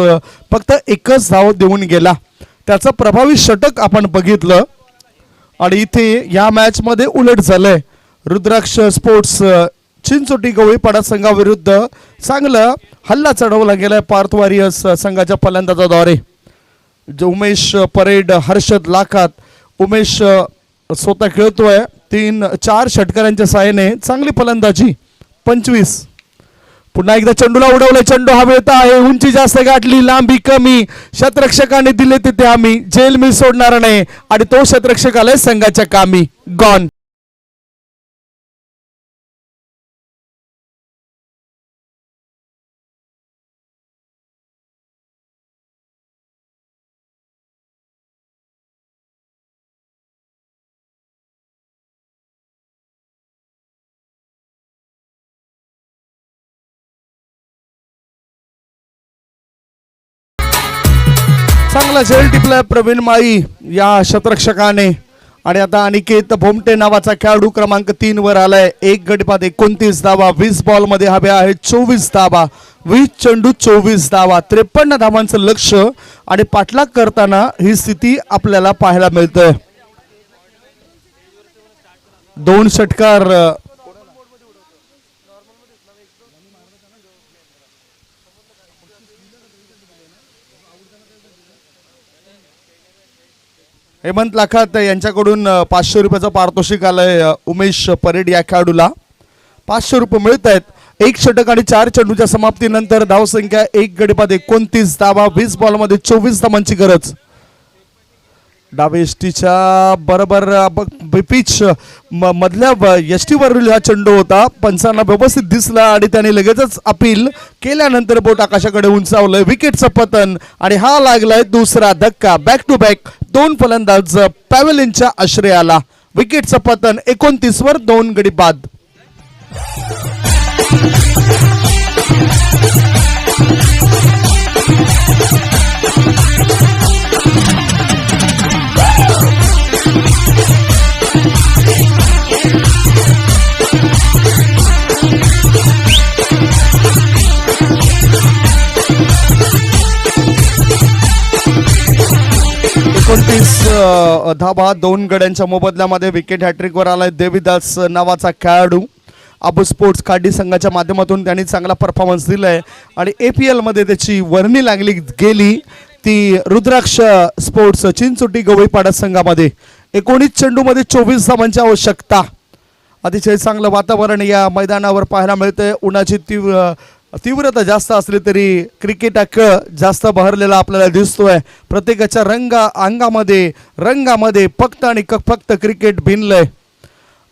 फक्त 1च धाव देऊन गेला. त्याचं प्रभावी षटक आपण बघितलं आणि इथे या मॅचमध्ये उलट झालंय. रुद्राक्ष स्पोर्ट्स चिंचोटी गवळीपाडा संघाविरुद्ध चांगलं हल्ला चढवला गेलाय पार्थ वॉरियर्स संघाच्या फलंदाजाद्वारे. जो उमेश परेड, हर्षद लाखात, उमेश स्वतः खेळतोय. 3-4 षटकारांच्या साहाय्याने चांगली फलंदाजी. 25. पुन्हा एकदा चेंडूला उडवलं. चेंडू हवेत आहे. उंची जास्त गाठली, लांबी कमी. शतरक्षकाने दिले तिथे आम्ही जेल मी सोडणार नाही आणि तो शतरक्षक आलाय संघाच्या कामी. गॉन. चांगला झेल टिपलाय प्रवीण माई या शतरक्षकाने. आणि आता अनिकेत भोमटे नावाचा खेळाडू क्रमांक 3 वर आलाय. 1 गडी 29 धावा. 20 बॉलमध्ये हव्या आहेत 24 धावा. 20 चेंडू 24 धावा. 53 धावांचं लक्ष आणि पाठलाग करताना ही स्थिती आपल्याला पाहायला मिळते. 2 षटकार हेमंत लाखात यांच्याकडून 500 रुपयाचं पारितोषिक आलंय. उमेश परेड या खेळाडूला 500 रुपये मिळत आहेत. 1 षटक आणि 4 चेंडूच्या समाप्तीनंतर धावसंख्या 1 गडी 29 धावा. 20 बॉलमध्ये 24 धावांची गरज. डावे एसटीच्या बरोबर पिच मधल्या एसटीवरील हा चेंडू होता. पंचांना व्यवस्थित दिसला आणि त्याने लगेचच अपील केल्यानंतर बोट आकाशाकडे उंचावलंय. विकेटचं पतन आणि हा लागलाय दुसरा धक्का. बॅक टू बॅक 2 फलंदाज पॅव्हलिनच्या आश्रयाला. विकेटचं पतन. 29 वर 2 गडी बाद. धाबा 2 गड्यांच्या मोबदल्यामध्ये. विकेट हॅट्रिक वर आलाय देवीदास नावाचा खेळाडू. आबू स्पोर्ट्स काडी संघाच्या माध्यमातून त्यांनी चांगला परफॉर्मन्स दिलाय आणि APL मध्ये त्याची वर्णी लागली गेली ती रुद्राक्ष स्पोर्ट्स चिंचोटी गवळीपाडा संघामध्ये. 19 चेंडूमध्ये 24 धावांची आवश्यकता. अतिशय चांगलं वातावरण या मैदानावर पाहायला मिळतंय. उन्हाची तीव्रता जास्त असली तरी क्रिकेट हा खेळ जास्त बहरलेला आपल्याला दिसतोय. प्रत्येकाच्या रंगामध्ये फक्त आणि फक्त क्रिकेट भिनलंय.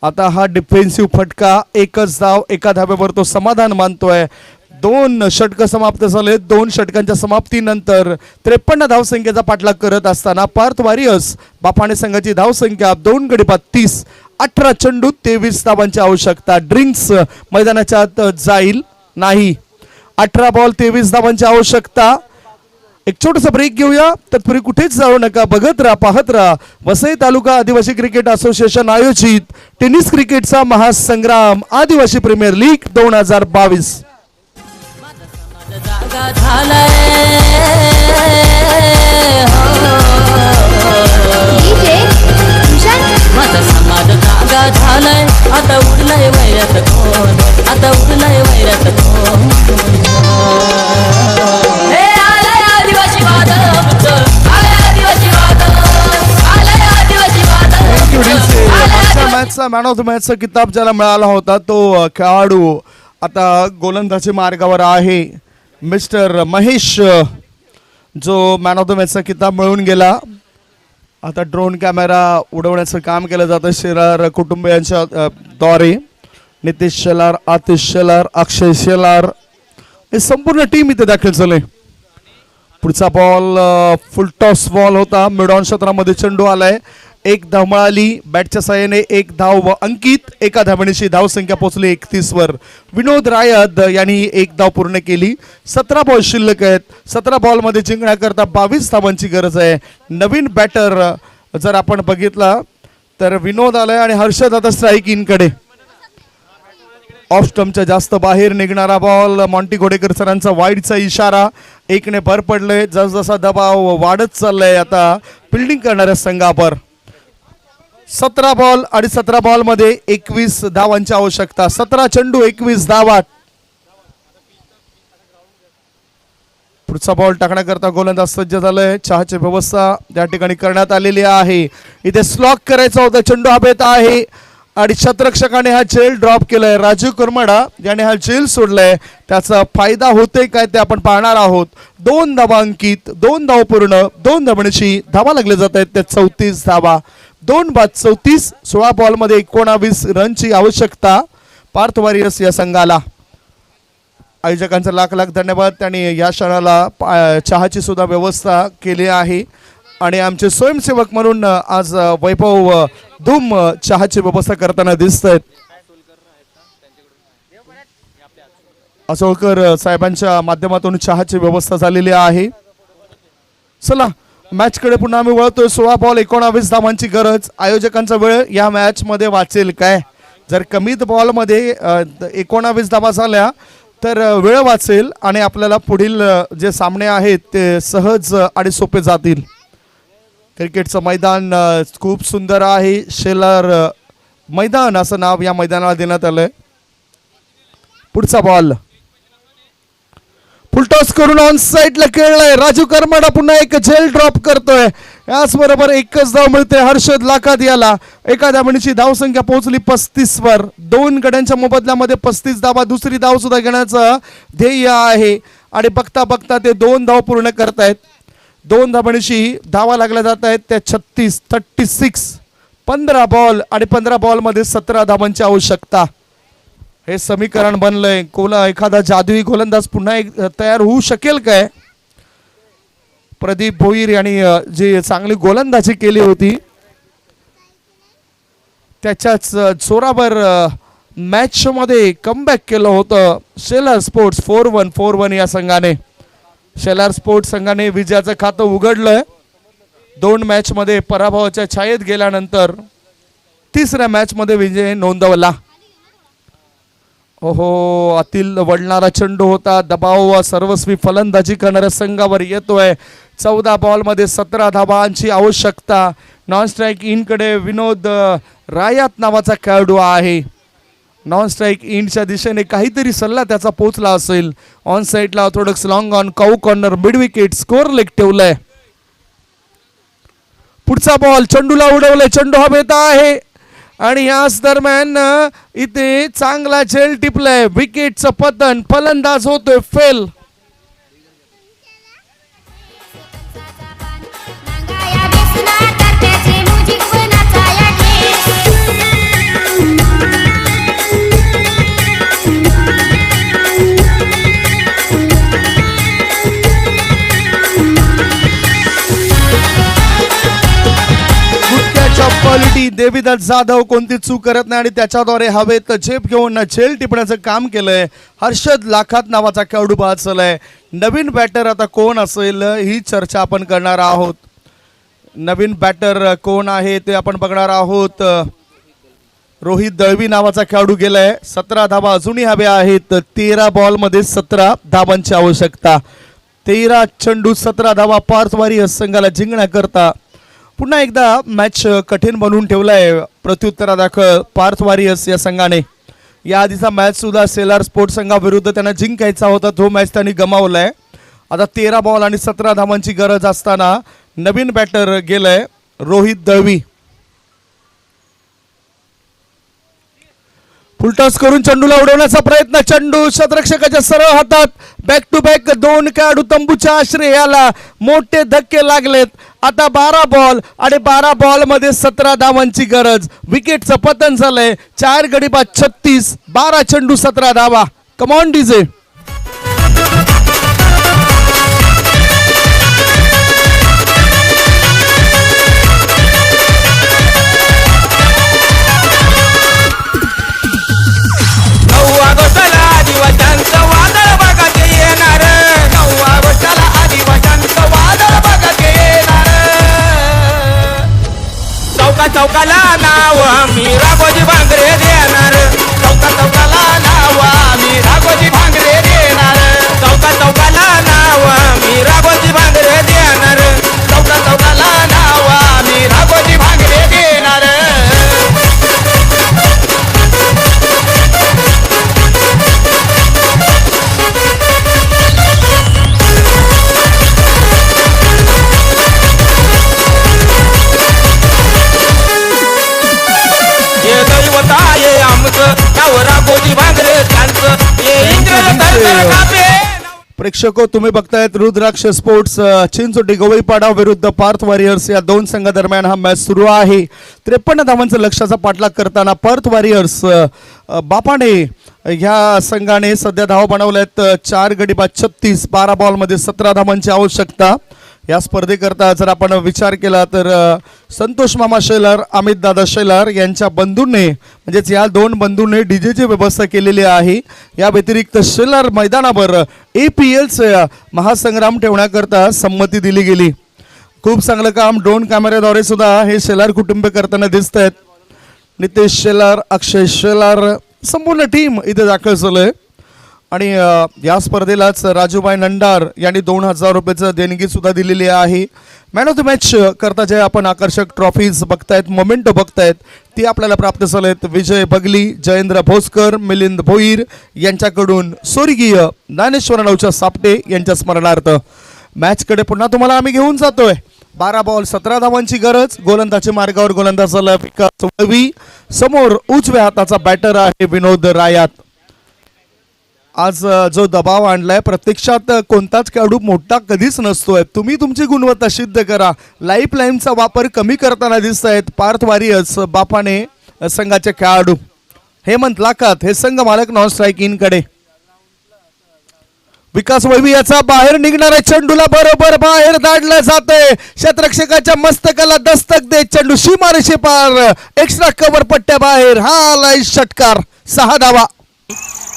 आता हा डिफेन्सिव्ह फटका. 1च धाव 1 धाब्यावर तो समाधान मानतोय. 2 षटकं समाप्त झाले. 2 षटकांच्या समाप्तीनंतर 53 धावसंख्येचा पाठलाग करत असताना पार्थ वॉरियर्स बाफाणे संघाची धावसंख्या 2 गडी 30. 18 चेंडू 23 धावांची आवश्यकता. ड्रिंक्स मैदानाच्या आत जाईल नाही. 18 बॉल 23 धावांची आवश्यकता. एक छोटासा ब्रेक घेऊया. तत्पूर्वी कुठेच जाऊ नका. बघत राहा, पाहत राहा. वसई तालुका आदिवासी क्रिकेट असोसिएशन आयोजित टेनिस क्रिकेटचा महासंग्राम आदिवासी प्रीमियर लीग 2022. DJ तुषार माझा समाज जागा झालाय. आता उडलाय वैरात कोण. आता उडलाय वैरात कोण. हे आलाय आदिवासी वाद आमचं. आलाय आदिवासी वाद. आलाय आदिवासी वाद. मागच्या मॅचचा मॅन ऑफ द मॅचचा किताब ज्याला मिळाला होता तो खेळाडू आता गोलंदाजी मार्गावर आहे. मिस्टर महेश जो मॅन ऑफ द मॅचचा किताब मिळून गेला. आता ड्रोन कॅमेरा उडवण्याचं काम केलं जातं शिरार कुटुंबियांच्या द्वारे. नितेश शेलार, आतिश शेलार, अक्षय शेलार हे संपूर्ण टीम इथे दाखल झाले. पुढचा बॉल फुल टॉस बॉल होता. मिडॉन क्षेत्रामध्ये चेंडू आलाय. एक धाव मिळाली. बॅटच्या साहाय्याने एक धाव व अंकित. एका धावणीची धावसंख्या पोहोचली 31 वर. विनोद रायद यांनी एक धाव पूर्ण केली. 17 बॉल शिल्लक आहेत. 17 बॉल मध्ये जिंकण्याकरता 22 धावांची गरज आहे. नवीन बॅटर जर आपण बघितला तर विनोद आलाय आणि हर्षद आता स्ट्राईक इन कडे. ऑफ स्टंपच्या जास्त बाहेर निघणारा बॉल. मॉन्टी घोडेकर सरांचा वाईडचा इशारा. एकने भर पडले. जसजसा दबाव वाढत चाललाय आता फिल्डिंग करणाऱ्या संघावर. 17 बॉल आणि 17 बॉल मध्ये 21 धावांची आवश्यकता. 17 चेंडू 21 धावा. पुढचा बॉल टाकण्याकरता गोलंदाज सज्ज झालाय. चहाची व्यवस्था त्या ठिकाणी करण्यात आलेली आहे. इथे स्लॉक करायचा होता. चेंडू हवेत आहे आणि क्षेत्ररक्षकाने हा झेल ड्रॉप केलाय. राजू करमाडा याने हा झेल सोडलाय. त्याचा फायदा होतोय काय ते आपण पाहणार आहोत. 2 धावा अंकित. 2 धाव पूर्ण. 2 धावणीची धावा लागले जात आहेत. त्या 34 धावा. 2 बाद 34. 16 बॉल मध्ये 19 रनची आवश्यकता पार्थ वॉरियर्स या संघाला. आयोजकांचा लाख लाख धन्यवाद. त्यांनी या क्षणाला चहाची सुद्धा व्यवस्था केली आहे आणि आमचे स्वयंसेवक म्हणून आज वैभव धूम चहाची व्यवस्था करताना दिसत आहेत. असोळकर साहेबांच्या माध्यमातून चहाची व्यवस्था झालेली आहे. चला मॅच कडे पुन्हा आम्ही वळतोय. 16 बॉल 19 धावांची गरज. आयोजकांचा वेळ या मॅच मध्ये वाचेल काय? जर कमीत बॉल मध्ये 19 धावा झाल्या तर वेळ वाचेल आणि आपल्याला पुढील जे सामने आहेत ते सहज आणि सोपे जातील. क्रिकेटचं मैदान खूप सुंदर आहे. शेलार मैदान असं नाव या मैदानाला देण्यात आलंय. पुढचा बॉल फुलटॉस करून ऑन साइडला खेळलाय. राजू करमाडा पुन्हा एक झेल ड्रॉप करतोय. याच बरोबर एकच धाव मिळते हर्षद लाखात याला. एका धावणीची धावसंख्या पोहोचली 35 वर. 2 गड्यांच्या मोबदल्यामध्ये 35 धावा. दुसरी धाव सुद्धा घेण्याचं ध्येय आहे आणि बघता बघता ते 2 धाव पूर्ण करतायत. 2 धावणीची धावा लागल्या जात आहेत त्या 36. 15 बॉल आणि 15 बॉल मध्ये 17 धावांची आवश्यकता. हे समीकरण बनलंय. एखादा जादुई गोलंदाज पुन्हा तयार होऊ शकेल काय? प्रदीप भोईर यांनी जी चांगली गोलंदाजी केली होती त्याच्याच जोरावर मॅच मध्ये कमबॅक केलं होतं शेलार स्पोर्ट्स 4-1 या संघाने. शेलार स्पोर्ट्स संघाने विजयाचं खातं उघडलंय. 2 मॅच मध्ये पराभवाच्या छायेत गेल्यानंतर 3ऱ्या मॅच मध्ये विजय नोंदवला. ओहो अतिल वळणारा चेंडू होता. दबाव सर्वस्वी फलंदाजी करणाऱ्या संघावर येतोय. 14 बॉल मध्ये 17 धावांची आवश्यकता. नॉन स्ट्राईक इन कडे विनोद रायात नावाचा खेळाडू आहे. नॉन स्ट्राईक इनच्या दिशेने काहीतरी सल्ला त्याचा पोचला असेल. ऑन साइडला थोडंस long on cow corner mid wicket score leg ठेवलाय. पुढचा बॉल चेंडूला उडवलाय. चेंडू हवेत आहे आणि याच दरम्यान इथे चांगला झेल टिपलाय. विकेटचं पतन. फलंदाज होतोय फेल. क्वालिटी देवीदास जाधव कोणती चूक करत नाही आणि त्याच्याद्वारे हवेत झेप घेऊन झेल टिपण्याचं काम केलंय. हर्षद लाखात नावाचा खेळाडू बाद झालाय. नवीन बॅटर आता कोण असेल ही चर्चा आपण करणार आहोत. नवीन बॅटर कोण आहे ते आपण बघणार आहोत. रोहित दळवी नावाचा खेळाडू गेलाय. 17 धावा अजूनही हव्या आहेत. 13 बॉल मध्ये 17 धावांची आवश्यकता. 13 चेंडू 17 धावा पार्थ वॉरियर्स संघाला जिंकण्याकरता. पुन्हा एकदा मॅच कठीण बनवून ठेवलाय प्रत्युत्तरादाखल पार्थ वॉरियर्स या संघाने. या आधीचा मॅच सुद्धा शेलार स्पोर्ट्स संघाविरुद्ध त्यांना जिंकायचा होता. तो मॅच त्यांनी गमावलाय. आता 13 बॉल आणि 17 धावांची गरज असताना नवीन बॅटर गेलाय रोहित दळवी. फुलटॉस करून चेंडूला उडवण्याचा प्रयत्न, चेंडू शतरक्षकाच्या सरळ हातात, बॅक टू बॅक दोन खेळाडू तंबूच्या आश्रयाला मोठे धक्के लागलेत. आता 12 बॉल आणि 12 बॉल मध्ये 17 धावांची गरज. विकेटचं पतन झालंय. 4 गडी बाद 36, 12 चेंडू 17 धावा. Come on DJ. चौकाला नाव मी राघोजी भांगरे देणार. चौकाला नाव मी राघोजी भांगरे देणार. चौकाला नाव मी राघोजी भांगरे देणार. चौकाला नाव मी राघोजी भांगरे देणार. प्रेक्षको, तुम्ही बघतायत रुद्राक्ष स्पोर्ट्स चिंचोटी गवईपाडा विरुद्ध पार्थ वॉरियर्स या दोन संघादरम्यान हा मॅच सुरू आहे. 53 धावांचा लक्ष्याचा पाठलाग करताना पार्थ वॉरियर्स बापाने ह्या संघाने सध्या धावा बनवल्यात 4 गडी बाद 36, 12 बॉलमध्ये 17 धावांची आवश्यकता. या स्पर्धेकरता जर आपण विचार केला तर संतोष मामा शेलार, अमित दादा शेलार यांच्या बंधूंनी म्हणजेच या दोन बंधूंनी डीजेची व्यवस्था केलेली आहे. या व्यतिरिक्त शेलार मैदानावर APLचे महासंग्राम ठेवण्याकरता संमती दिली गेली. खूप चांगलं काम ड्रोन कॅमेऱ्याद्वारे सुद्धा हे शेलार कुटुंब करताना दिसत आहेत. नितेश शेलार, अक्षय शेलार, संपूर्ण टीम इथे दाखल झालंय. आणि या स्पर्धेलाच राजूभाई नंडार यांनी 2000 रुपयाचं देणगी सुद्धा दिलेली आहे. मॅन ऑफ द मॅच करता जे आपण आकर्षक ट्रॉफीज बघतायत, मोमेंटो बघतायत, ती आपल्याला प्राप्त झालेत. विजय बगली, जयेंद्र भोसकर, मिलिंद भोईर यांच्याकडून स्वर्गीय ज्ञानेश्वररावच्या सापटे यांच्या स्मरणार्थ. मॅचकडे पुन्हा तुम्हाला आम्ही घेऊन जातोय. 12 बॉल 17 धावांची गरज. गोलंदाजी मार्गावर गोलंदाज झाला विकास वळवी. समोर उजव्या हाताचा बॅटर आहे विनोद रायात. आज जो दबाव आणलाय, प्रत्यक्षात कोणताच खेळाडू मोठा कधीच नसतोय. तुम्ही तुमची गुणवत्ता सिद्ध करा. लाईफ लाईनचा वापर कमी करताना दिसत आहेत पार्थ वॉरियर्स बापाने संघाचे खेळाडू. हेमंत लाखात हे संघ मालक नॉन स्ट्राईक इन कडे. विकास वैवी याचा बाहेर निघणाऱ्या चेंडूला बरोबर बाहेर धाडलं जाते. क्षेत्ररक्षकाच्या मस्तकाला दस्तक दे चेंडू सीमारेषे पार. एक्स्ट्रा कव्हर पट्ट्या बाहेर. हा आलाय षटकार. 6 धावा.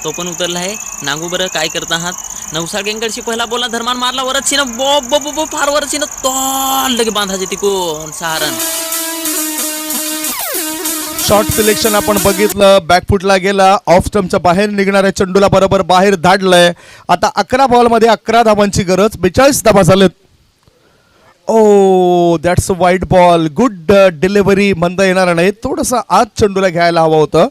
तो पण उतरला आहे. नांगू बरं काय करत आहात. नवसाळ गेंगडशी पहिला बोलला धर्मान मारला वरच ना बो फार वरच ना तो लगे बांधायचे तिकून 6 रन. शॉर्ट सिलेक्शन आपण बघितलं. बॅकफुटला गेला. ऑफ स्टंपच्या बाहेर निघणाऱ्या चेंडूला बरोबर बाहेर धाडलंय. आता 11 बॉलमध्ये 11 धावांची गरज. 42 धावा झालेत. ओ दॅट्स अ वाईट बॉल. गुड डिलिव्हरी म्हणता येणार नाही. थोडंसं आत चेंडूला घ्यायला हवं होतं.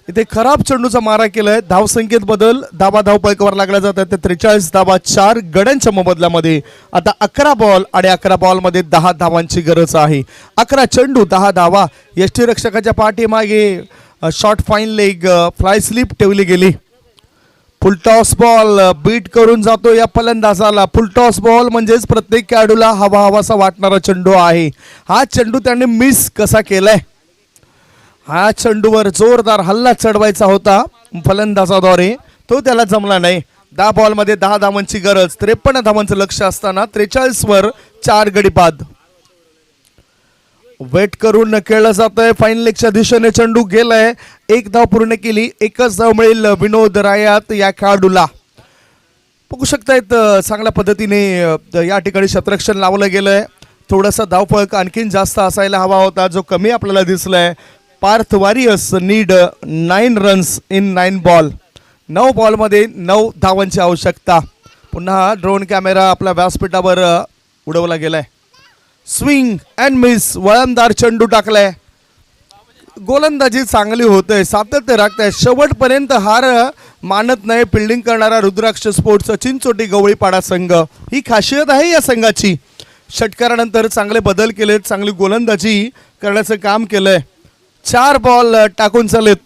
इथे खराब चेंडूचा मारा केलाय. धावसंख्येत बदल. धावा धावपळीवर लागला जात आहे. 43 धावा 4 गड्यांच्या मोबदल्यामध्ये. आता 11 बॉल आणि 11 बॉलमध्ये 10 धावांची गरज आहे. 11 चेंडू 10 धावा. यष्टीरक्षकाच्या पाठीमागे short fine leg fly slip ठेवली गेली. फुलटॉस बॉल बीट करून जातो या फलंदाजाला. फुलटॉस बॉल म्हणजेच प्रत्येक खेळाडूला हवासा वाटणारा चेंडू आहे. हा चेंडू त्याने मिस कसा केलाय. हा चेंडूवर जोरदार हल्ला चढवायचा होता फलंदाजाद्वारे, तो त्याला जमला नाही. 10 बॉलमध्ये 10 धावांची गरज. 53 धावांचं लक्ष असताना 43 वर 4 गडी बाद. वेट करून खेळलं जातंय. फाईन लेगच्या दिशेने चेंडू गेलाय. 1 धाव पूर्ण केली. 1च धाव मिळेल विनोद रायात या खेळाडूला. बघू शकतायत चांगल्या पद्धतीने या ठिकाणी शतरक्षण लावलं गेलंय. थोडासा धावफळक आणखीन जास्त असायला हवा होता, जो कमी आपल्याला दिसलाय. Parth warriors need 9 runs in 9 ball. 9 बॉलमध्ये 9 धावांची आवश्यकता. पुन्हा ड्रोन कॅमेरा आपल्या व्यासपीठावर उडवला गेलाय. Swing and miss. वळणदार चेंडू टाकलाय. गोलंदाजी चांगली होते. सातत्य राखताय. शेवटपर्यंत हार मानत नाही फिल्डिंग करणारा रुद्राक्ष स्पोर्ट्स चिंचोटी गवळीपाडा संघ. ही खासियत आहे या संघाची. षटकारानंतर चांगले बदल केलेत. चांगली गोलंदाजी करण्याचं काम केलंय. 4 बॉल टाकून चालेत.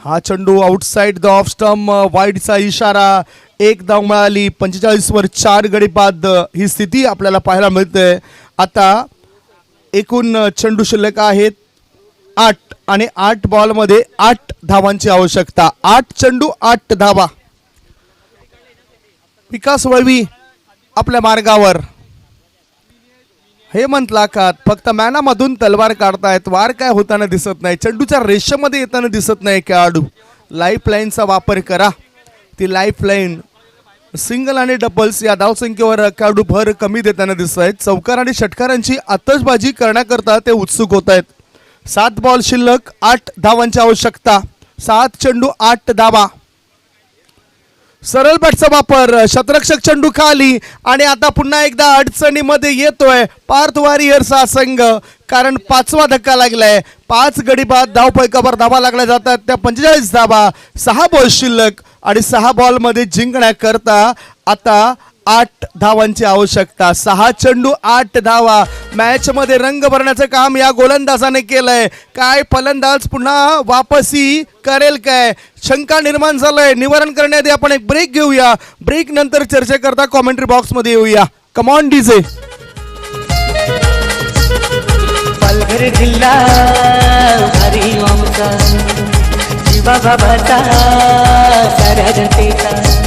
हा चेंडू आउटसाइड द ऑफ स्टंप, वाईडचा इशारा. एक धाव मिळाली. 45 वर 4 गडी बाद ही स्थिती आपल्याला पाहायला मिळते. आता एकूण चेंडू शिल्लक आहेत 8 आणि 8 बॉलमध्ये 8 धावांची आवश्यकता. 8 चेंडू 8 धावा. विकास वळवी आपल्या मार्गावर. हे म्हटला का फक्त मॅनामधून तलवार काढतायत, वार काय होताना दिसत नाही, चेंडूच्या रेषेमध्ये येताना दिसत नाही खेळाडू. लाईफ लाईनचा वापर करा. ती लाईफ लाईन सिंगल आणि डबल्स या धावसंख्येवर खेळाडू भर कमी देताना दिसत आहेत. चौकार आणि षटकारांची आतषबाजी करण्याकरता ते उत्सुक होत आहेत. 7 बॉल शिल्लक, 8 धावांची आवश्यकता. 7 चेंडू 8 धावा. सरळ बॅटचा वापर, शतरक्षक चेंडू खाली आणि आता पुन्हा एकदा अडचणीमध्ये येतोय पार्थ वॉरियर्स हा संघ, कारण 5वा धक्का लागलाय. 5 गडी बाद धावपैकावर धावा लागल्या जातात. त्या 45 धावा. 6 बॉल शिल्लक आणि 6 बॉलमध्ये जिंकण्याकरता आता 8 धावांची आवश्यकता. 6 चेंडू 8 धावा. मॅच मध्ये रंग भरण्याचं काम या गोलंदाजाने केलंय. काय फलंदाज पुन्हा वापसी करेल काय, शंका निर्माण झालंय. निवारण करण्याआधी आपण एक ब्रेक घेऊया. ब्रेक नंतर चर्चा करता कॉमेंट्री बॉक्स मध्ये येऊया. Come on DJ. पालघर जिल्हा भारी आमचा, शिवा बाबाचा साऱ्या जनतेचा.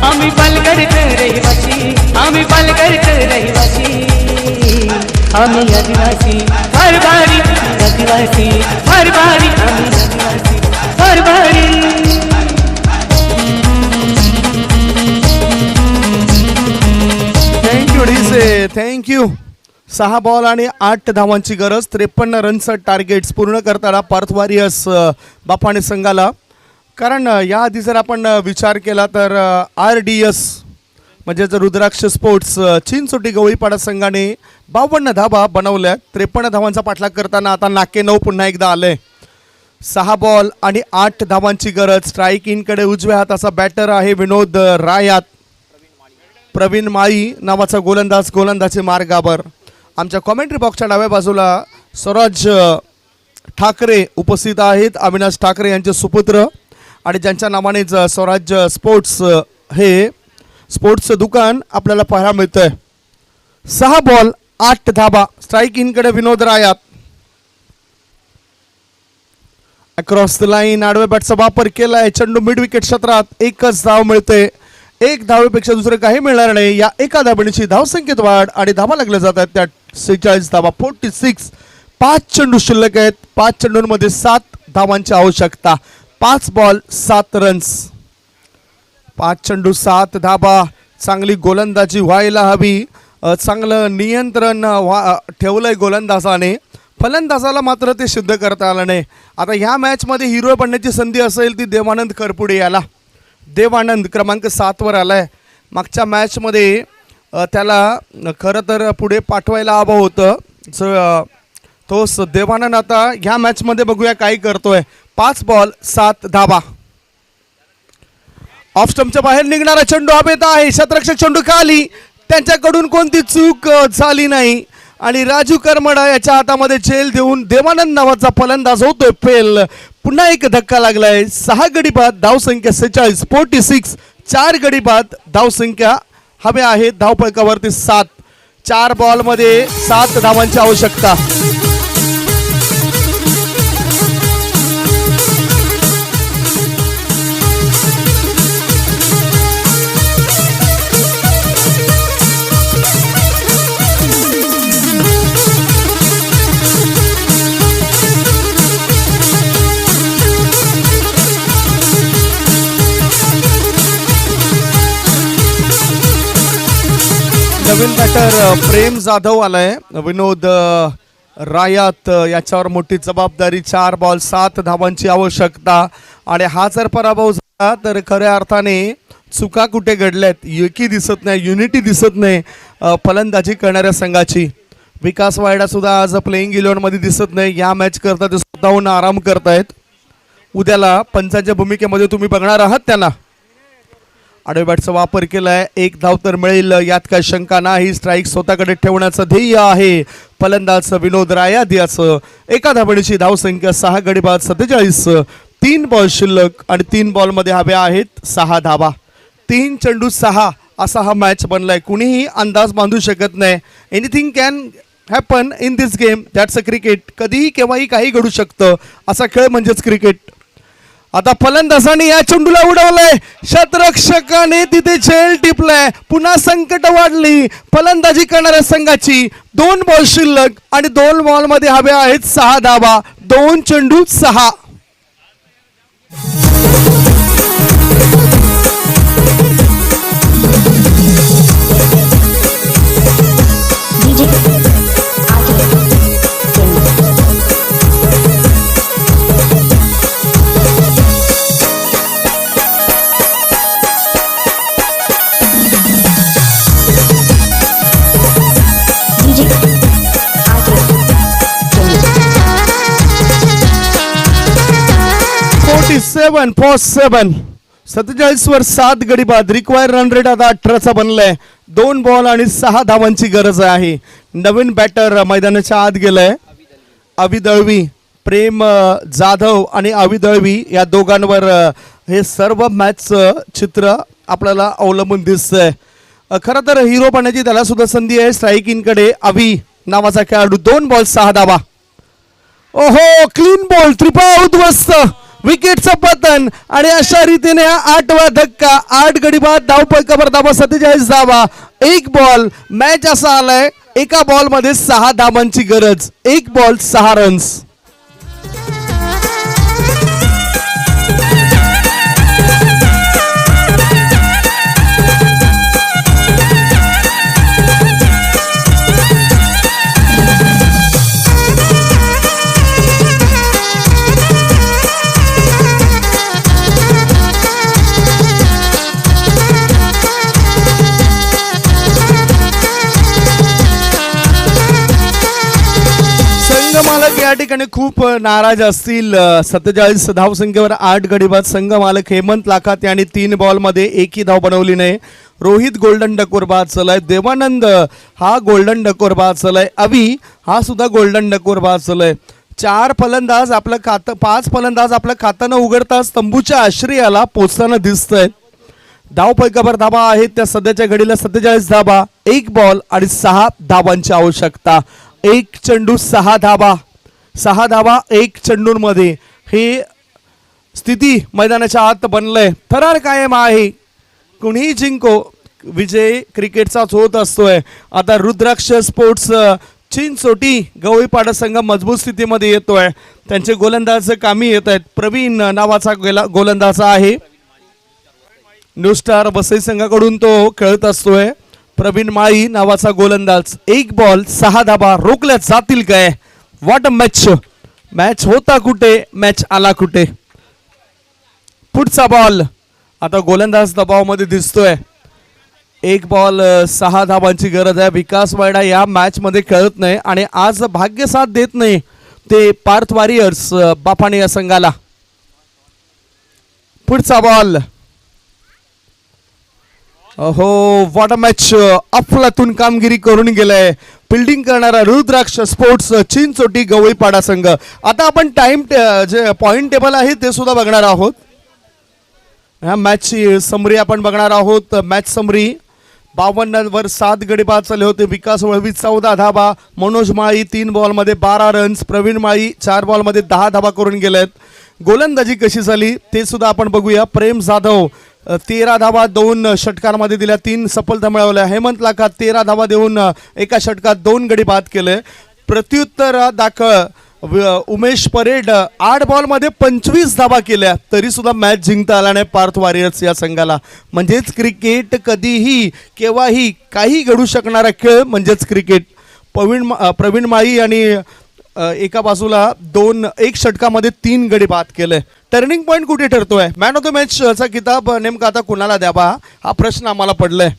आम्ही पालघरचे रहिवासी, आम्ही पालघरचे रहिवासी. आम्ही आदिवासी फार भारी, आदिवासी फार भारी, आम्ही आदिवासी फार भारी. Thank you DJ, thank you. 6 बॉल आणि 8 धावांची गरज. 53 रनचं टार्गेट्स पूर्ण करताना पार्थ वॉरियर्स बापाणे संघाला. कारण याआधी जर आपण विचार केला तर RDS म्हणजेच रुद्राक्ष स्पोर्ट्स चिंचोटी गवळीपाडा संघाने 52 धावा बनवल्या. 53 धावांचा पाठलाग करताना आता नाके 9 पुन्हा एकदा आले. 6 बॉल आणि 8 धावांची गरज. स्ट्राईक इनकडे उजव्या हाताचा बॅटर आहे विनोद रायात. प्रवीण माळी नावाचा गोलंदाज गोलंदाजी मार्गावर. आमच्या कॉमेंट्री बॉक्सच्या डाव्या बाजूला स्वराज ठाकरे उपस्थित आहेत. अविनाश ठाकरे यांचे सुपुत्र आणि ज्यांच्या नावानेच स्वराज स्पोर्ट्स हे स्पोर्ट्सचं दुकान आपल्याला पाहायला मिळतंय. 6 बॉल 8 धाबा. स्ट्राईक इनकडे Vinod Rayat. Across the line आडव्या बॅटचा वापर केलाय. चेंडू मिड विकेट क्षेत्रात. एकच धाव मिळते. 1 धावेपेक्षा दुसरं काही मिळणार नाही. या एका धाबणीची धावसंख्येत वाढ आणि धावा लागल्या जातात त्या 46 धावा. 46. 5 चेंडू शिल्लक आहेत. 5 चेंडूंमध्ये 7 धावांची आवश्यकता. 5 बॉल 7 रन्स. 5 चेंडू 7 धाबा. चांगली गोलंदाजी व्हायला हवी. चांगलं नियंत्रण ठेवलंय गोलंदाजाने. फलंदाजाला मात्र ते सिद्ध करता आलं नाही. आता ह्या मॅचमध्ये हिरो बनण्याची संधी असेल ती देवानंद खरपुडे याला. देवानंद क्रमांक 7 वर आलाय. मागच्या मॅचमध्ये त्याला खरं तर पुढे पाठवायला हवं होतं. तोच देवानंद आता ह्या मॅचमध्ये बघूया काय करतोय. 5 बॉल 7 धाबा. ऑफ स्टंपच्या बाहेर निघणारा चेंडू हवेत आहे. शतरक्षक चेंडू खाली. त्यांच्याकडून कोणती चूक झाली नाही आणि राजू करमडा याच्या हातामध्ये झेल देऊन देवानंद नावाचा फलंदाज होतोय फेल. पुन्हा एक धक्का लागलाय. 6 गडी बाद धावसंख्या 46. 46. 4 गडी बाद धावसंख्या हवे आहे. धावफलकावरती 7. 4 बॉलमध्ये 7 धावांची आवश्यकता. नवीन बॅटर प्रेम जाधव आलाय. विनोद रायात याच्यावर मोठी जबाबदारी. 4 बॉल 7 धावांची आवश्यकता. आणि हा जर पराभव झाला तर खऱ्या अर्थाने चुका कुठे घडल्यात एकी दिसत नाही, युनिटी दिसत नाही फलंदाजी करणाऱ्या संघाची. विकास वायडा सुद्धा आज प्लेइंग 11 मध्ये दिसत नाही. या मॅच करता ते स्वतःहून आराम करतायत. उद्याला पंचांच्या भूमिकेमध्ये तुम्ही बघणार आहात त्यांना. आडव्या बॅटचा वापर केलाय. 1 धाव तर मिळेल यात काही शंका नाही. स्ट्राईक स्वतःकडे ठेवण्याचं ध्येय आहे फलंदाज विनोद रायात याचं. एका धावणीची धावसंख्या 6 गडी बाद 47. 3 बॉल शिल्लक आणि 3 बॉलमध्ये हवे आहेत 6 धावा. 3 चेंडू 6 असा हा मॅच बनलाय. कुणीही अंदाज बांधू शकत नाही. Anything can happen in this game. That's a cricket. कधीही केव्हाही काही घडू शकतं. असा खेळ म्हणजेच क्रिकेट. आता फलंदाजाने या चेंडूला उडवलंय. शतरक्षकाने तिथे झेल टिपलाय. पुन्हा संकट वाढली फलंदाजी करणाऱ्या संघाची. 2 बॉल शिल्लक आणि 2 बॉलमध्ये हवे आहेत 6 धावा. 2 चेंडू 6. DJ Arctic Kings. DJ Arctic Kings. 47 for 7. 47 वर 7 गडी बाद. रिक्वायर रन रेट आता 18चा बनलाय. 2 बॉल आणि 6 धावांची गरज आहे. नवीन बॅटर मैदानाच्या आत गेलाय. अवि दळवी, प्रेम जाधव आणि अवि दळवी या दोघांवर हे सर्व मॅचचं चित्र आपल्याला अवलंबून दिसतंय. खरं तर हिरो बनण्याची त्याला सुद्धा संधी आहे. स्ट्राईक इनकडे अवि नावाचा खेळाडू. 2 बॉल 6 धावा. ओहो, क्लीन बॉल. त्रिपा उद्ध्वस्त. विकेटचं पतन आणि अशा रीतीने 8वा धक्का. 8 गडी बाद. धावपळकावर धावा 47 धावा. 1 बॉल. मॅच असा आलाय एका बॉल मध्ये 6 धावांची गरज. 1 बॉल 6 रन्स. मालक या ठिकाणी खूप नाराज असतील. 47 धावसंख्येवर 8 गडी बाद. संघ मालक हेमंत लाखात यांनी 3 बॉल मध्ये एकही धाव बनवली नाही. रोहित गोल्डन डकोर बाद चलाय. देवानंद हा गोल्डन डकोर बाद चलाय. अवि हा सुद्धा गोल्डन डकोर बाद चलाय. 4 फलंदाज आपलं खातं 5 फलंदाज आपलं खातं न उघडताच तंबूच्या आश्रयाला पोचताना दिसतंय. धावपैकावर धावा आहेत त्या सध्याच्या घडीला 47 धावा. 1 बॉल आणि 6 धावांची आवश्यकता. 1 चेंडू 6 धावा. 6 धावा 1 चेंडूंमध्ये हे स्थिती मैदानाच्या आत बनलंय. थरार कायम आहे. कुणीही जिंको, विजय क्रिकेटचाच होत असतोय. आता रुद्राक्ष स्पोर्ट्स चिंचोटी गवळीपाडा संघ मजबूत स्थितीमध्ये येतोय. त्यांचे गोलंदाज कामी येत आहेत. प्रवीण नावाचा गोलंदाज आहे. न्यू स्टार वसई संघाकडून तो खेळत असतोय. प्रवीण माळी नावाचा गोलंदाज. 1 बॉल 6 धावा. रोखल्या जातील काय? What a match. मॅच होता कुठे, मॅच आला कुठे. पुढचा बॉल. आता गोलंदाज दबावामध्ये दिसतोय. 1 बॉल 6 धावांची गरज आहे. विकास वायडा या मॅच मध्ये खेळत नाही आणि आज भाग्य साथ देत नाही ते पार्थ वॉरियर्स बाफाणे या संघाला. पुढचा बॉल. हो, व्हॉट अ मॅच. अफलातून कामगिरी करून गेलाय फिल्डिंग करणारा रुद्राक्ष स्पोर्ट्स चिंचोटी गवळीपाडा संघ. आता आपण टाइम जे पॉइंट टेबल आहे ते सुद्धा बघणार आहोत. ह्या मॅचची समरी आपण बघणार आहोत. Match summary. 52 वर 7 गडी बाद चालले होते. विकास वळवी 14 धावा. मनोज माळी 3 बॉलमध्ये 12 रन्स. प्रवीण माळी 4 बॉलमध्ये 10 धावा करून गेलेत. गोलंदाजी कशी झाली ते सुद्धा आपण बघूया. प्रेम जाधव 13 धावा 2 षटकांमध्ये दिल्या. 3 सफलता मिळवल्या. हेमंत लाखात 13 धावा देऊन एका षटकात 2 गडी बाद केले. प्रत्युत्तर दाखल उमेश परेड 8 बॉलमध्ये 25 धावा केल्या. तरी सुद्धा मॅच जिंकता आला नाही पार्थ वॉरियर्स या संघाला. म्हणजेच क्रिकेट कधीही केव्हाही काही घडू शकणारा खेळ म्हणजेच क्रिकेट. प्रवीण माळी आणि एका बाजूला 1 षटकामध्ये 3 गडी बाद केले. टर्निंग पॉइंट कुठे ठरतोय? मॅन ऑफ द मॅच चा किताब नेमका आता कुणाला द्यावा हा प्रश्न आम्हाला पडलाय.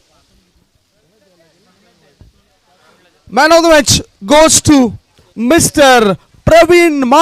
Man of the match goes to mister Pravin